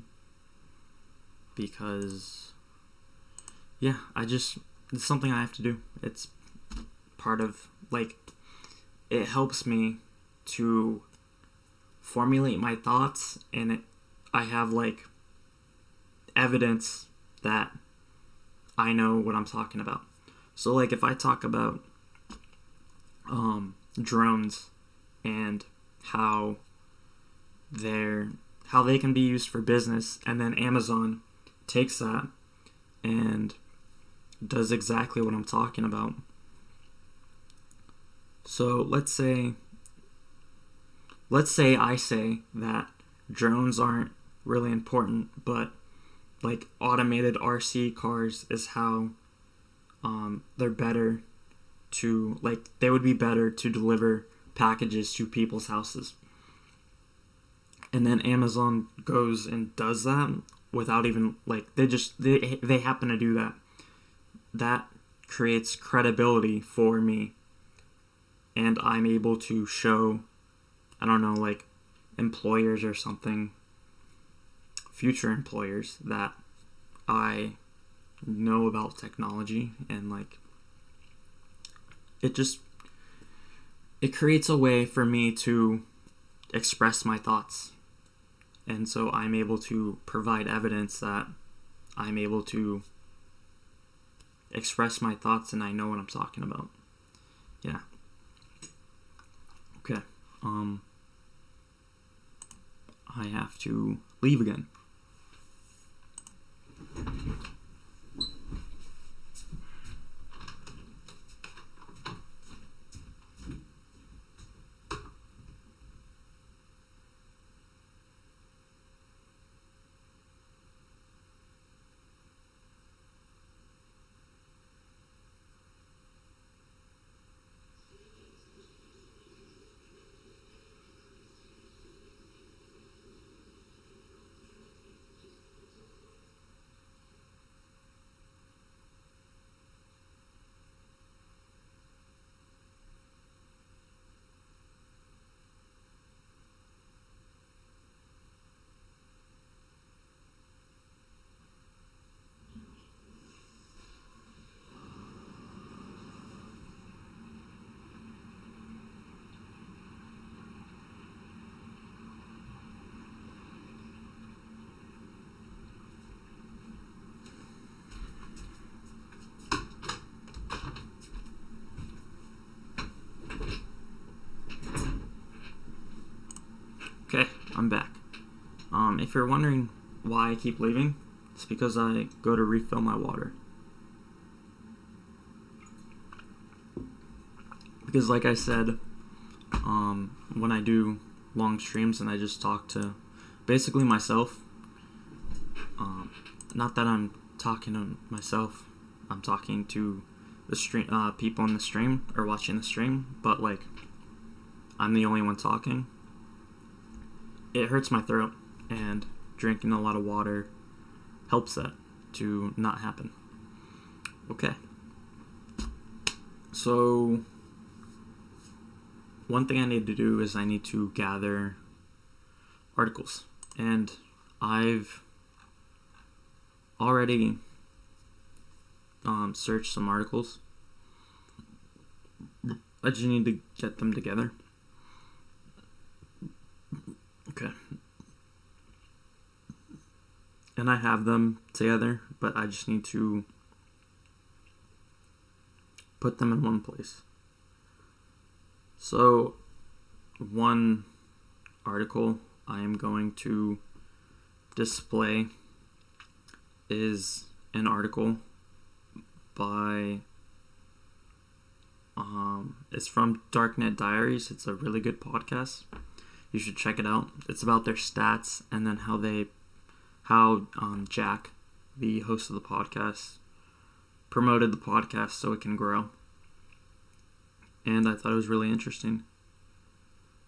because, yeah, it's something I have to do. It's part of, like, it helps me to formulate my thoughts, and I have, like, evidence that I know what I'm talking about. So, like, if I talk about drones and how they can be used for business, and then Amazon takes that and does exactly what I'm talking about. So let's say I say that drones aren't really important, but like automated RC cars is how they're better to, like, they would be better to deliver packages to people's houses. And then Amazon goes and does that without even, like, they happen to do that. That creates credibility for me, and I'm able to show, I don't know, like, employers or something, future employers, that I know about technology, and like it creates a way for me to express my thoughts. And so I'm able to provide evidence that I'm able to express my thoughts and I know what I'm talking about. Yeah. Okay. I have to leave again. Okay, I'm back. If you're wondering why I keep leaving, it's because I go to refill my water. Because like I said, when I do long streams and I just talk to basically myself, not that I'm talking to myself, I'm talking to the stream, people in the stream or watching the stream, but like I'm the only one talking. It hurts my throat, and drinking a lot of water helps that to not happen. Okay. So one thing I need to do is I need to gather articles, and I've already searched some articles. I just need to get them together. Okay. And I have them together, but I just need to put them in one place. So, one article I am going to display is an article by it's from Darknet Diaries. It's a really good podcast. You should check it out. It's about their stats and then how Jack, the host of the podcast, promoted the podcast so it can grow. And I thought it was really interesting.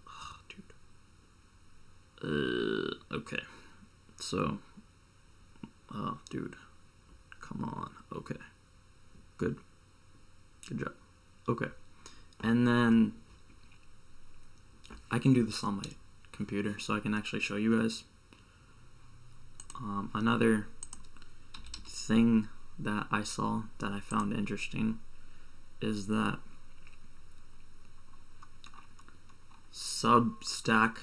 Oh, dude. Okay. So, dude. Come on. Okay. Good job. Okay. And then I can do this on my computer so I can actually show you guys. Another thing that I saw that I found interesting is that Substack,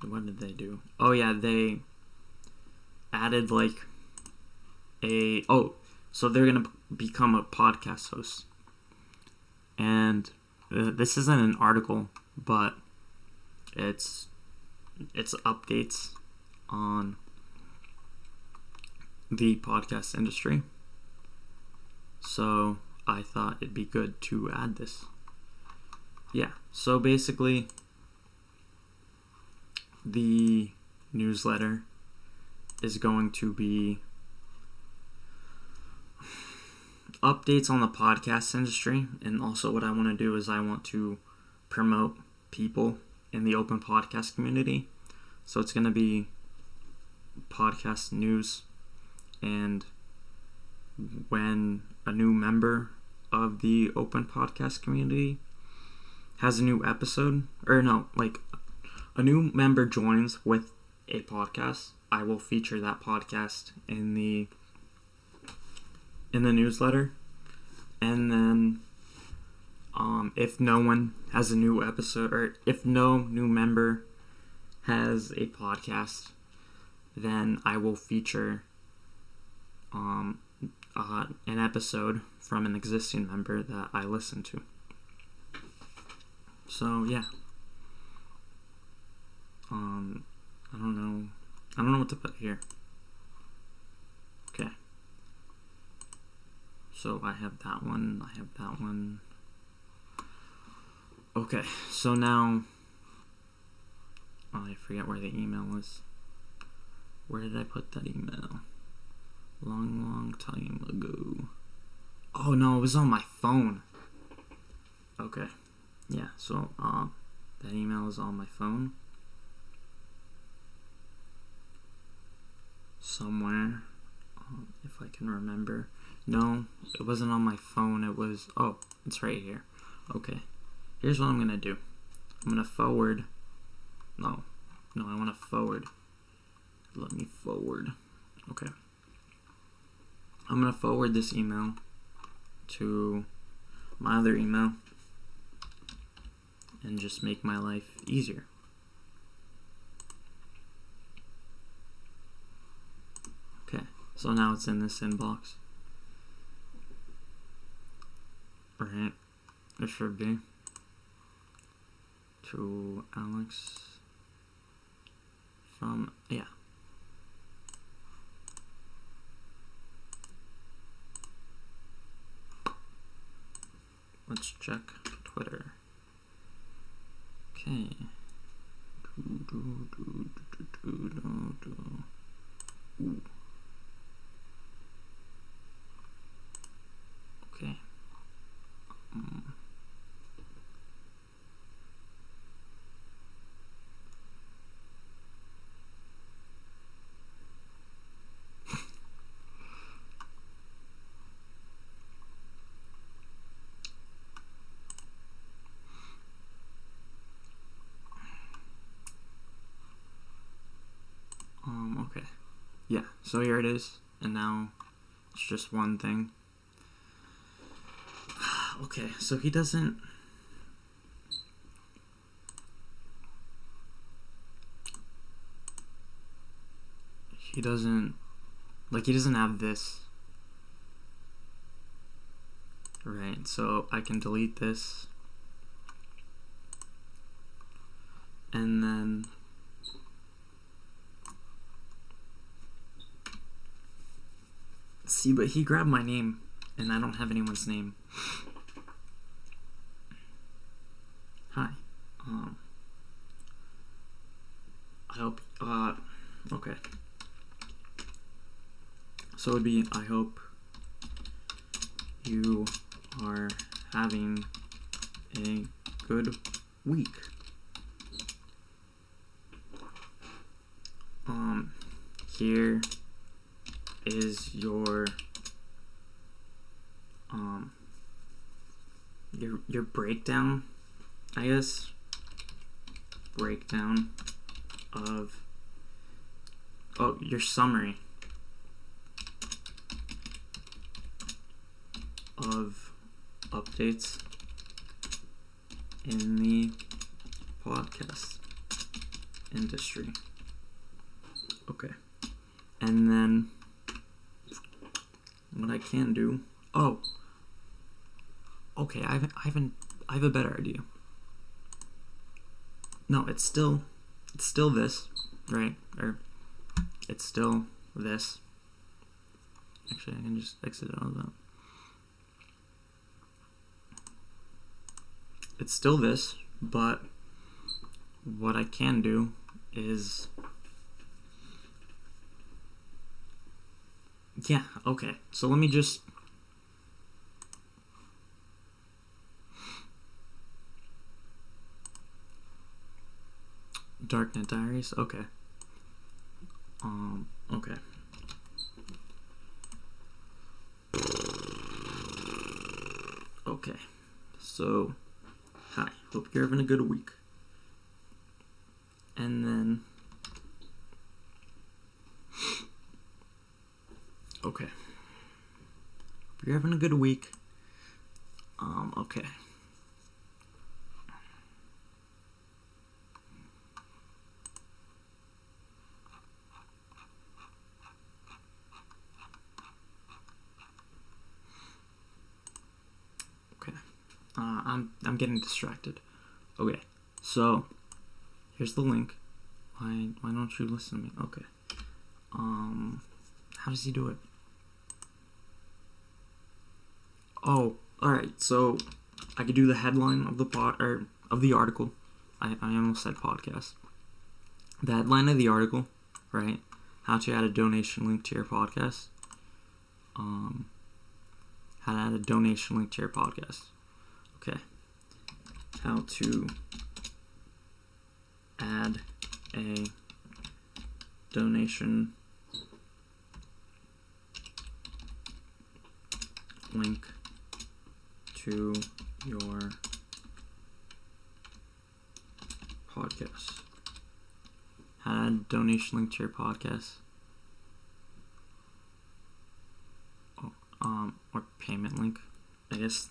what did they do? Oh yeah, they added so they're gonna become a podcast host. And this isn't an article, but it's updates on the podcast industry. So I thought it'd be good to add this. Yeah, so basically the newsletter is going to be updates on the podcast industry, and also what I want to do is I want to promote people in the open podcast community. So it's going to be podcast news, and when a new member of the open podcast community has a new episode, or no, like a new member joins with a podcast, I will feature that podcast in the newsletter. And then if no one has a new episode, or if no new member has a podcast, then I will feature an episode from an existing member that I listen to. So yeah, I don't know what to put here. Okay. So I have that one. Okay, so now I forget where the email is. Where did I put that email? Long time ago. Oh no, it was on my phone. Okay. Yeah, so that email is on my phone. Somewhere. If I can remember. No, it wasn't on my phone. It was... Oh, it's right here. Okay. Here's what I'm going to do. I'm going to forward... No, I want to forward. Let me forward. Okay. I'm going to forward this email to my other email and just make my life easier. Okay, so now it's in this inbox. Right, it should be to Alex from, yeah. Let's check Twitter. Okay. Ooh. Okay. Okay. Yeah, so here it is. And now it's just one thing. Okay, so he doesn't... he doesn't have this. Right, so I can delete this. And then see, but he grabbed my name and I don't have anyone's name. Hi. I hope okay. So it would be, I hope you are having a good week. Here is your breakdown, I guess. Breakdown of your summary of updates in the podcast industry. Okay. And then what I can do, okay, I have a better idea. No, it's still this, right? Or it's still this. Actually, I can just exit out of that. It's still this, but what I can do is, yeah, okay. So let me just Darknet Diaries, okay. Okay. Okay. So, hi. Hope you're having a good week. And then okay. Hope you're having a good week. Okay. I'm getting distracted. Okay, so here's the link. Why don't you listen to me? Okay. How does he do it? Oh, all right. So I could do the headline of the of the article. I almost said podcast. The headline of the article, right? How to add a donation link to your podcast. How to add a donation link to your podcast. Okay. How to add a donation link to your podcast. How to add a donation link to your podcast. Or payment link, I guess.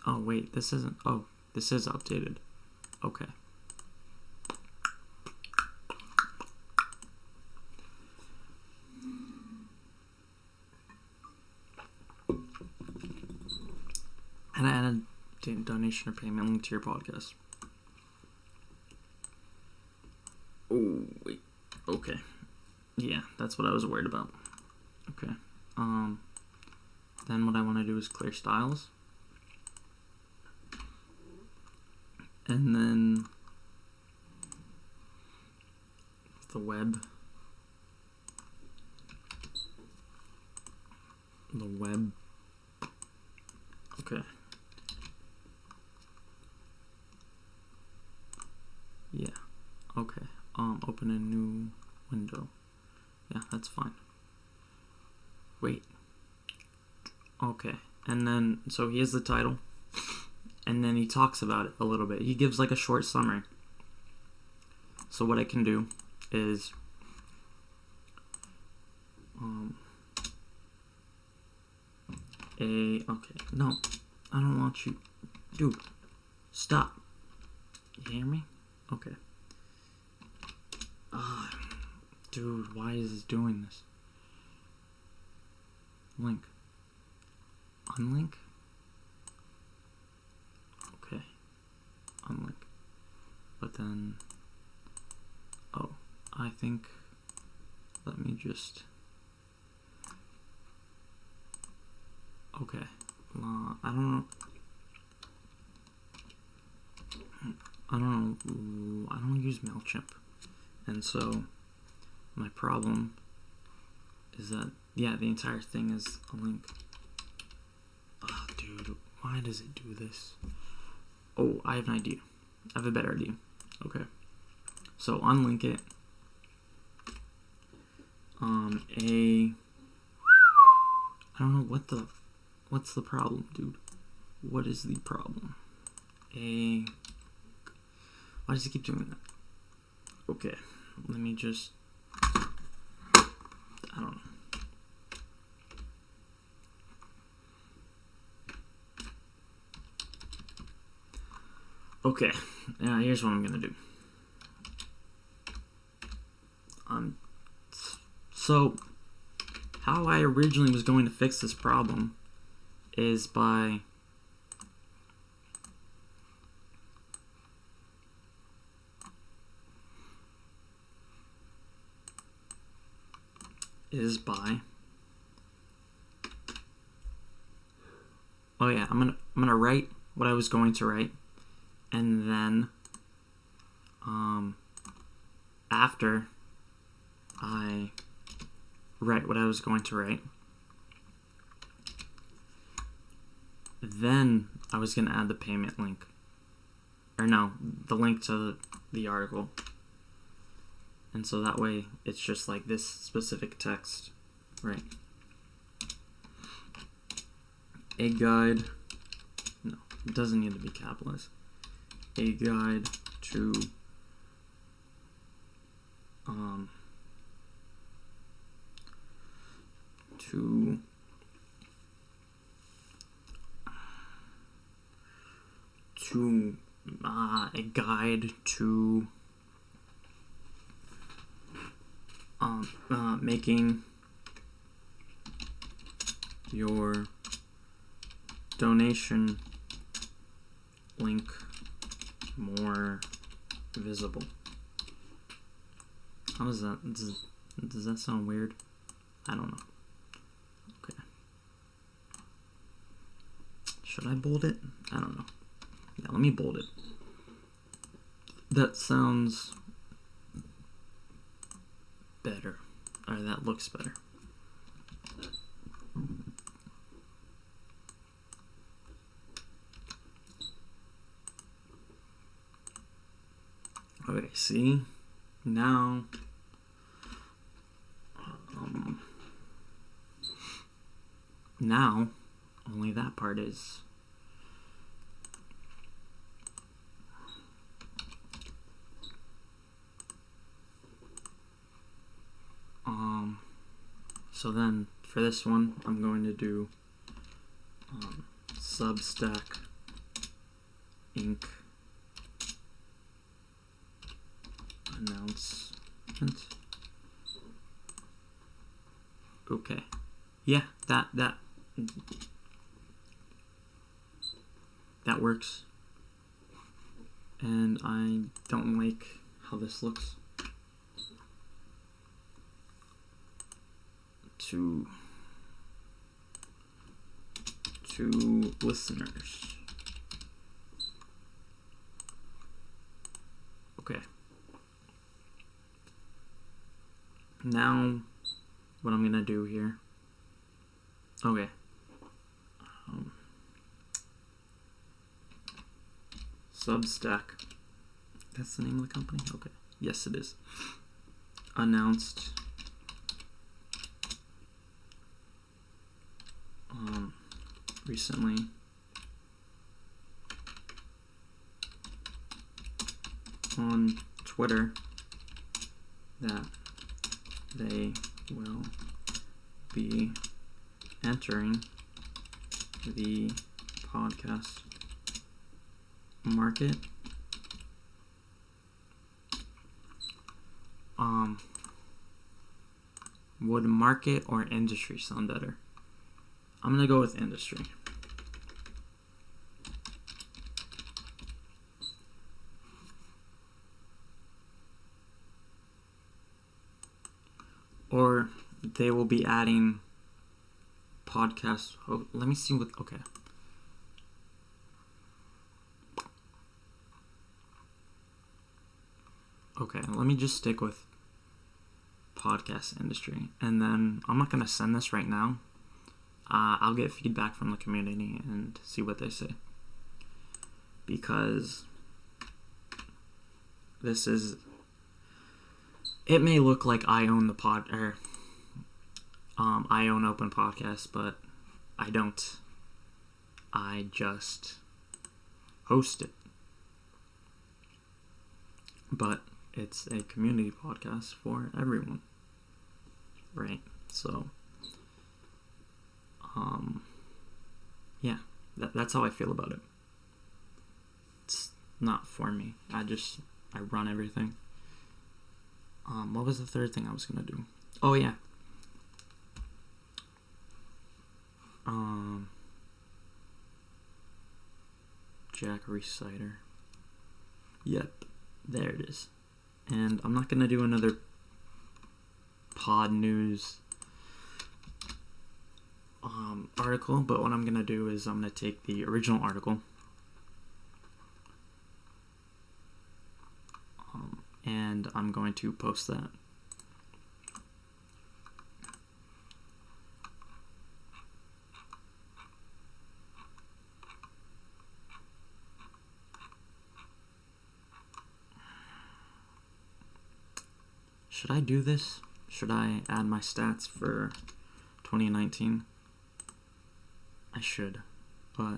Oh wait, this isn't. Oh, this is updated. Okay. And I added donation or payment link to your podcast. Oh wait. Okay. Yeah, that's what I was worried about. Okay. Then what I want to do is clear styles. And then the web. Okay. Yeah. Okay. Open a new window. Yeah, that's fine. Wait. Okay. And then, so he has the title. And then he talks about it a little bit. He gives like a short summary. So what I can do is okay, no, I don't want you, dude, stop. You hear me? Okay. Dude, why is it doing this? Link. Unlink? Okay. Unlink. But then... Oh, I think... Let me just... Okay. I don't know. I don't use MailChimp. And so, my problem is that, yeah, the entire thing is a link. Oh, dude, why does it do this? Oh, I have an idea. I have a better idea. Okay. So, unlink it. I don't know what's the problem, dude? What is the problem? Why does it keep doing that? Okay, let me just, I don't know. Okay, here's what I'm gonna do. So, how I originally was going to fix this problem is by oh yeah, I'm gonna write what I was going to write, and then after I write what I was going to write, then I was gonna add the payment link, or no, the link to the article. And so that way, it's just like this specific text, right? A guide, no, it doesn't need to be capitalized. A guide to, a guide to making your donation link more visible. How does that, does that sound weird? I don't know. Okay. Should I bold it? I don't know. Yeah, let me bold it. That sounds better. Or that looks better. Okay, see? Now, now, only that part is so then for this one I'm going to do Substack Inc. announcement. Okay. Yeah, that works. And I don't like how this looks. To listeners. Okay. Now, what I'm gonna do here. Okay. Substack. That's the name of the company? Okay. Yes, it is. Announced recently on Twitter that they will be entering the podcast market. Would market or industry sound better? I'm going to go with industry. Or they will be adding podcasts. Oh, let me see what. Okay. Okay, let me just stick with podcast industry. And then I'm not going to send this right now. I'll get feedback from the community and see what they say. Because this is... It may look like I own the I own Open Podcast, but I don't. I just host it. But it's a community podcast for everyone. Right? So, yeah, that's how I feel about it. It's not for me. I run everything. What was the third thing I was gonna do? Oh yeah. Jack Reciter. Yep, there it is. And I'm not gonna do another pod news article, but what I'm gonna do is I'm gonna take the original article and I'm going to post that. Should I do this? Should I add my stats for 2019? I should, but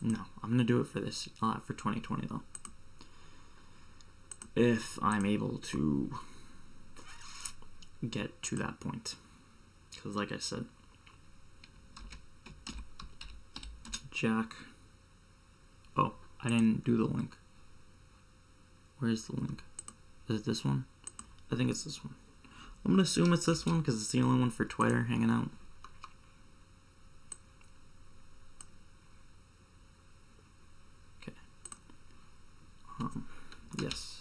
no, I'm gonna do it for this, for 2020 though. If I'm able to get to that point. Because like I said, Jack... Oh, I didn't do the link. Where's the link? Is it this one? I think it's this one. I'm going to assume it's this one because it's the only one for Twitter hanging out. Okay. Yes.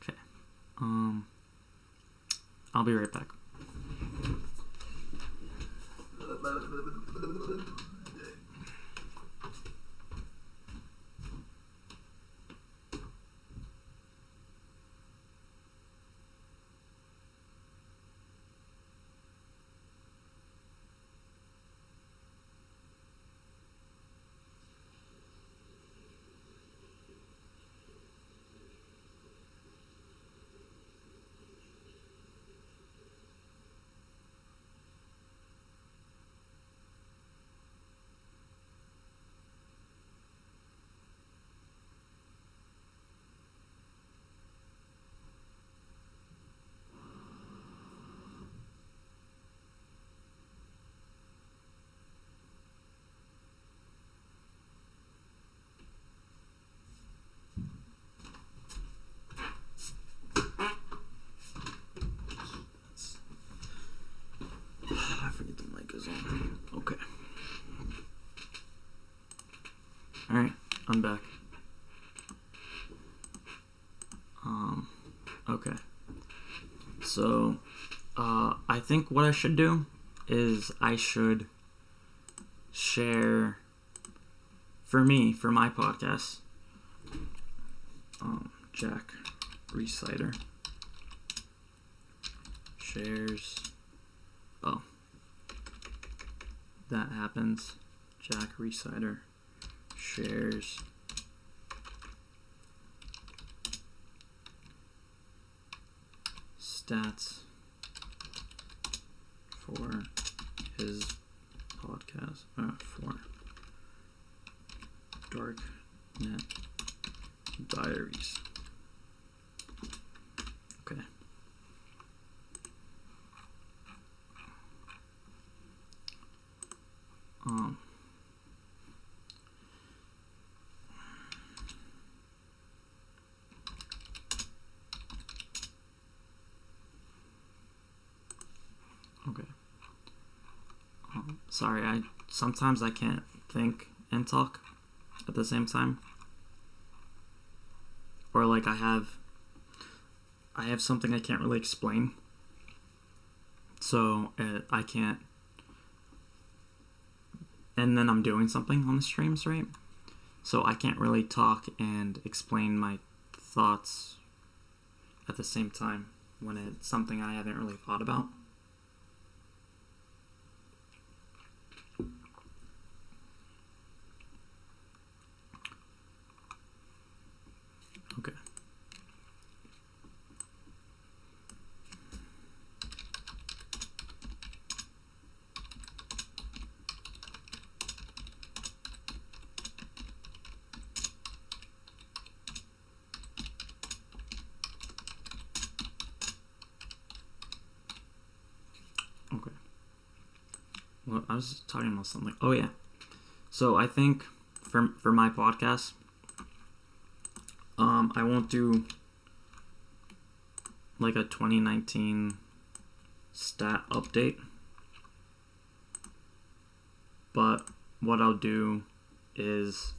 Okay. I'll be right back. I forget the mic is on. Okay. Alright, I'm back. Okay. So, I think what I should do is I should share, for my podcast, Jack Reciter shares, oh, that happens, Jack Reciter shares stats for his podcast, for Darknet Diaries. Okay. Okay. Sorry, sometimes I can't think and talk at the same time. Or like I have something I can't really explain. So I can't. And then I'm doing something on the streams, right? So I can't really talk and explain my thoughts at the same time when it's something I haven't really thought about. Okay. Okay. Well, I was talking about something. Oh yeah. So I think for my podcast, I won't do like a 2019 stat update, but what I'll do is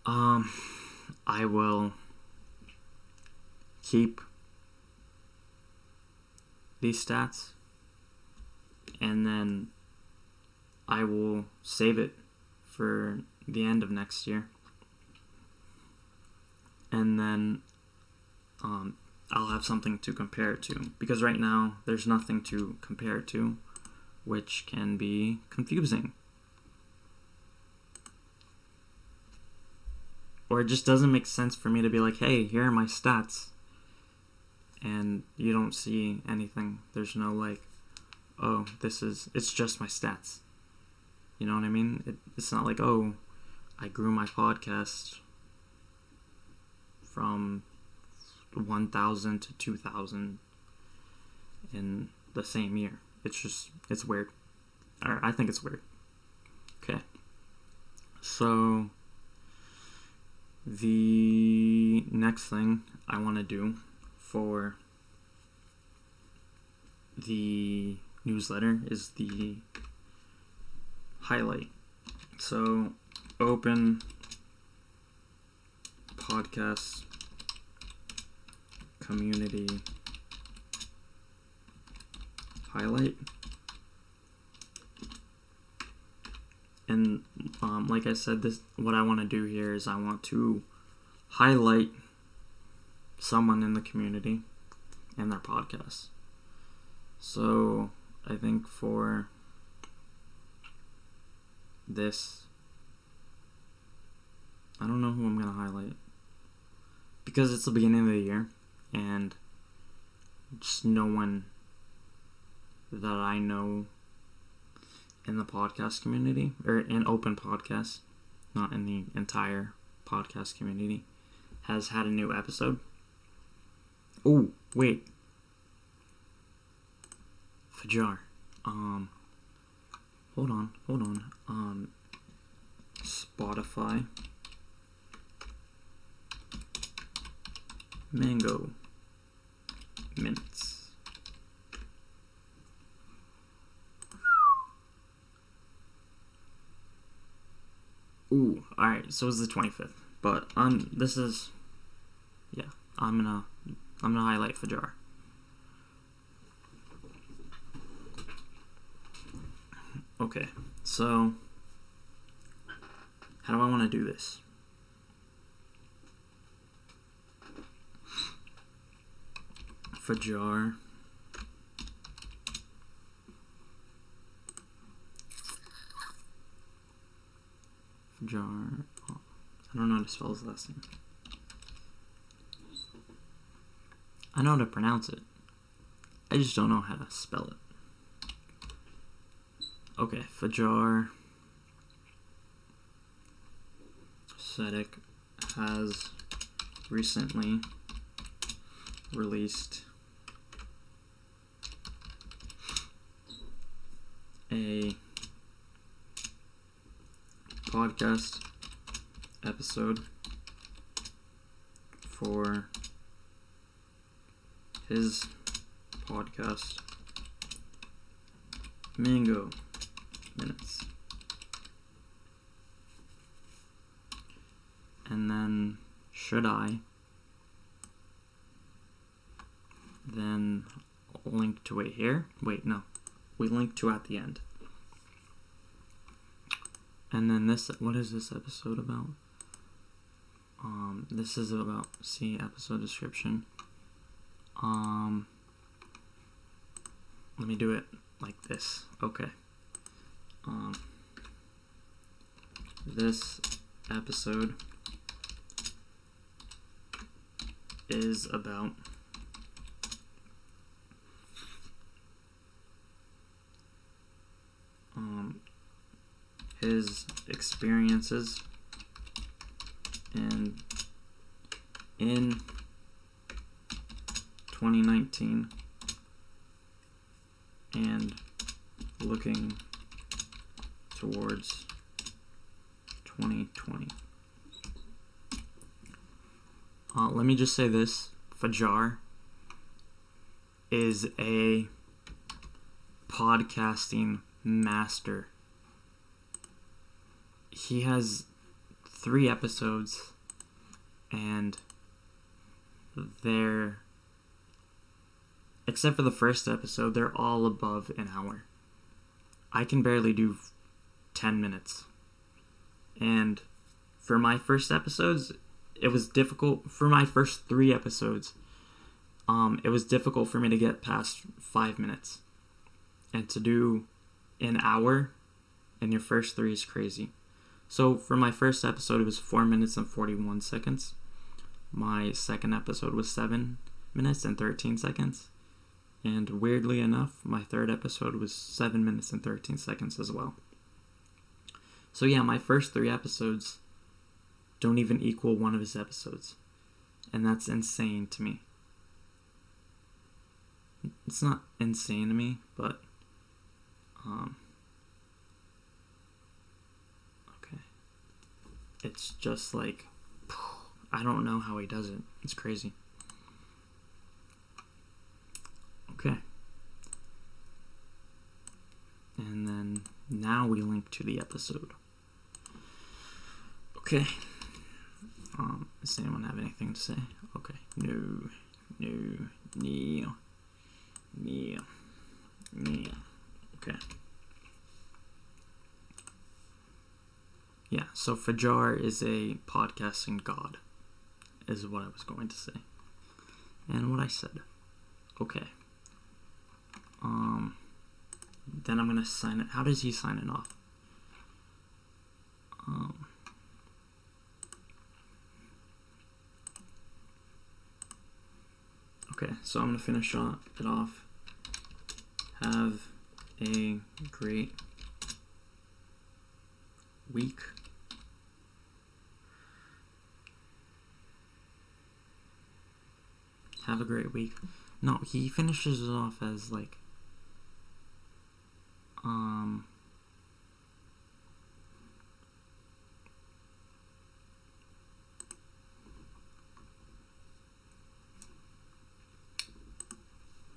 I will keep these stats and then I will save it for the end of next year, and then I'll have something to compare it to, because right now there's nothing to compare it to, which can be confusing. Or it just doesn't make sense for me to be like, hey, here are my stats, and you don't see anything. There's no like, oh, it's just my stats. You know what I mean? It's not like, oh, I grew my podcast from 1,000 to 2,000 in the same year. It's weird. Or I think it's weird. Okay. So the next thing I want to do for the newsletter is the highlight. So open podcast community highlight, and like I said, what I want to do here is I want to highlight someone in the community and their podcast. So I think for this, I don't know who I'm gonna highlight, because it's the beginning of the year and just no one that I know in the podcast community, or in open podcast, not in the entire podcast community, has had a new episode. Oh, wait. Fajar. Hold on. Spotify. Mango Minutes. Ooh, alright, so it's the 25th. But this is, yeah, I'm gonna highlight Fajar. Okay, so how do I want to do this? Fajar. Fajar. Oh, I don't know how to spell his last name. I know how to pronounce it. I just don't know how to spell it. Okay, Fajar Sedek has recently released a podcast episode for his podcast Mango minutes. And then should I then link to it here? Wait, no. We link to at the end. And then this, what is this episode about? This is about, see episode description. Let me do it like this. Okay. This episode is about his experiences in 2019 and looking towards 2020. Let me just say this. Fajar is a podcasting master. He has 3 episodes and they're, except for the first episode, they're all above an hour. I can barely do 10 minutes. And for my first episodes, it was difficult. For my first 3 episodes, it was difficult for me to get past 5 minutes. And to do an hour in your first 3 is crazy. So for my first episode, it was 4 minutes and 41 seconds. My second episode was 7 minutes and 13 seconds. And weirdly enough, my third episode was 7 minutes and 13 seconds as well. So yeah, my first 3 episodes don't even equal one of his episodes. And that's insane to me. It's not insane to me, but okay. It's just like, I don't know how he does it. It's crazy. Okay. And then now we link to the episode. Okay. Does anyone have anything to say? Okay. No. Okay. Yeah, so Fajar is a podcasting god, is what I was going to say. And what I said. Okay. Then I'm gonna sign it. How does he sign it off? Okay, so I'm gonna finish it off. Have a great week. Have a great week. No, he finishes it off as like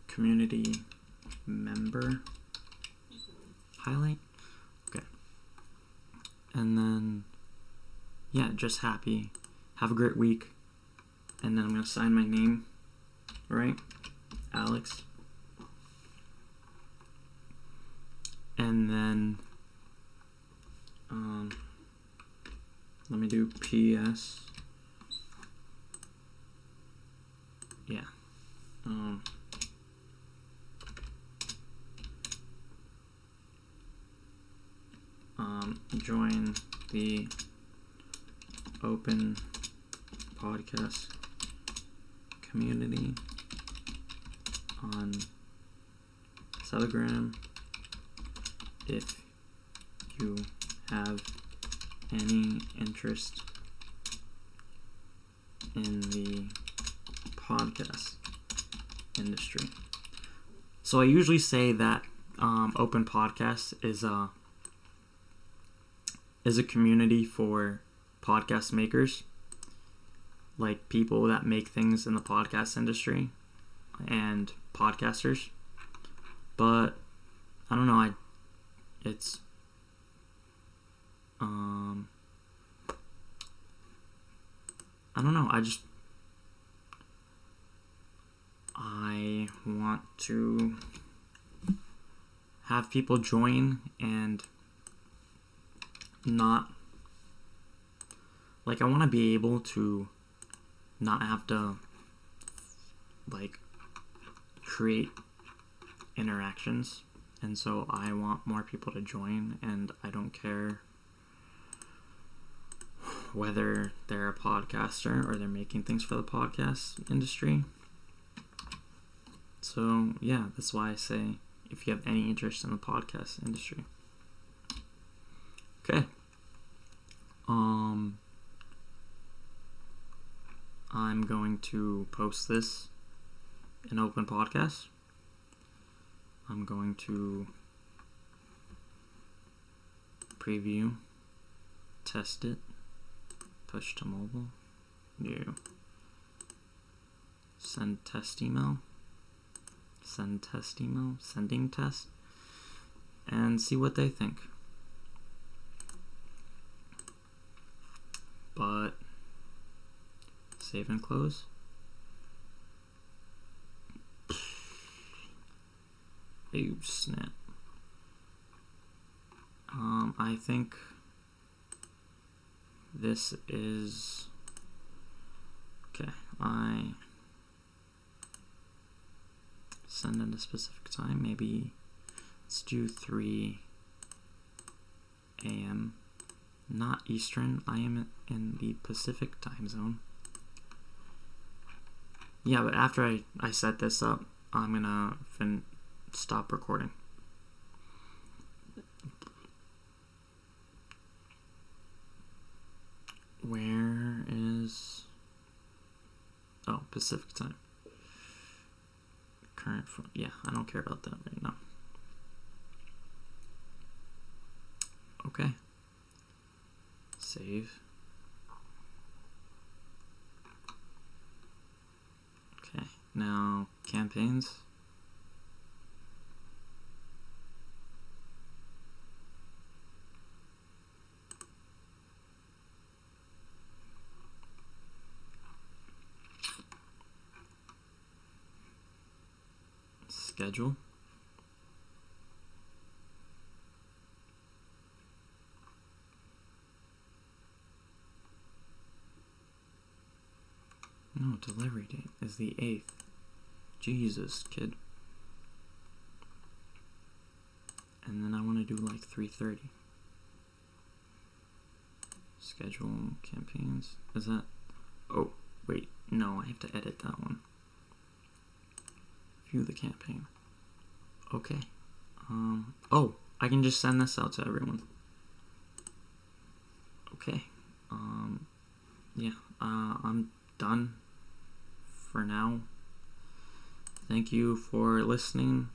community member highlight. Okay. And then yeah, just happy. Have a great week. And then I'm gonna sign my name, right? Alex. And then let me do PS. Yeah. Join the open podcast community on Telegram if you have any interest in the podcast industry. So I usually say that open podcast is a community for podcast makers, like people that make things in the podcast industry and podcasters. But I don't know, it's I don't know. I want to have people join and not, like, I want to be able to not have to, like, create interactions. And so I want more people to join, and I don't care whether they're a podcaster or they're making things for the podcast industry. So yeah, that's why I say if you have any interest in the podcast industry. Okay. I'm going to post this in Open Podcast. I'm going to preview, test it, push to mobile, new, send test email, sending test, and see what they think. But save and close. Oh snap. I think this is okay. I send at a specific time. Maybe let's do 3 a.m. Not Eastern. I am in the Pacific time zone. Yeah, but after I set this up, I'm gonna stop recording. Where is... Oh, Pacific time. Current... Yeah, I don't care about that right now. Okay. Save. Okay, now campaigns. Schedule. No, delivery date is the 8th. Jesus, kid. And then I want to do like 3:30. Schedule campaigns. Is that... Oh, wait. No, I have to edit that one. View the campaign. Okay. Oh, I can just send this out to everyone. Okay. Yeah. I'm done for now. Thank you for listening.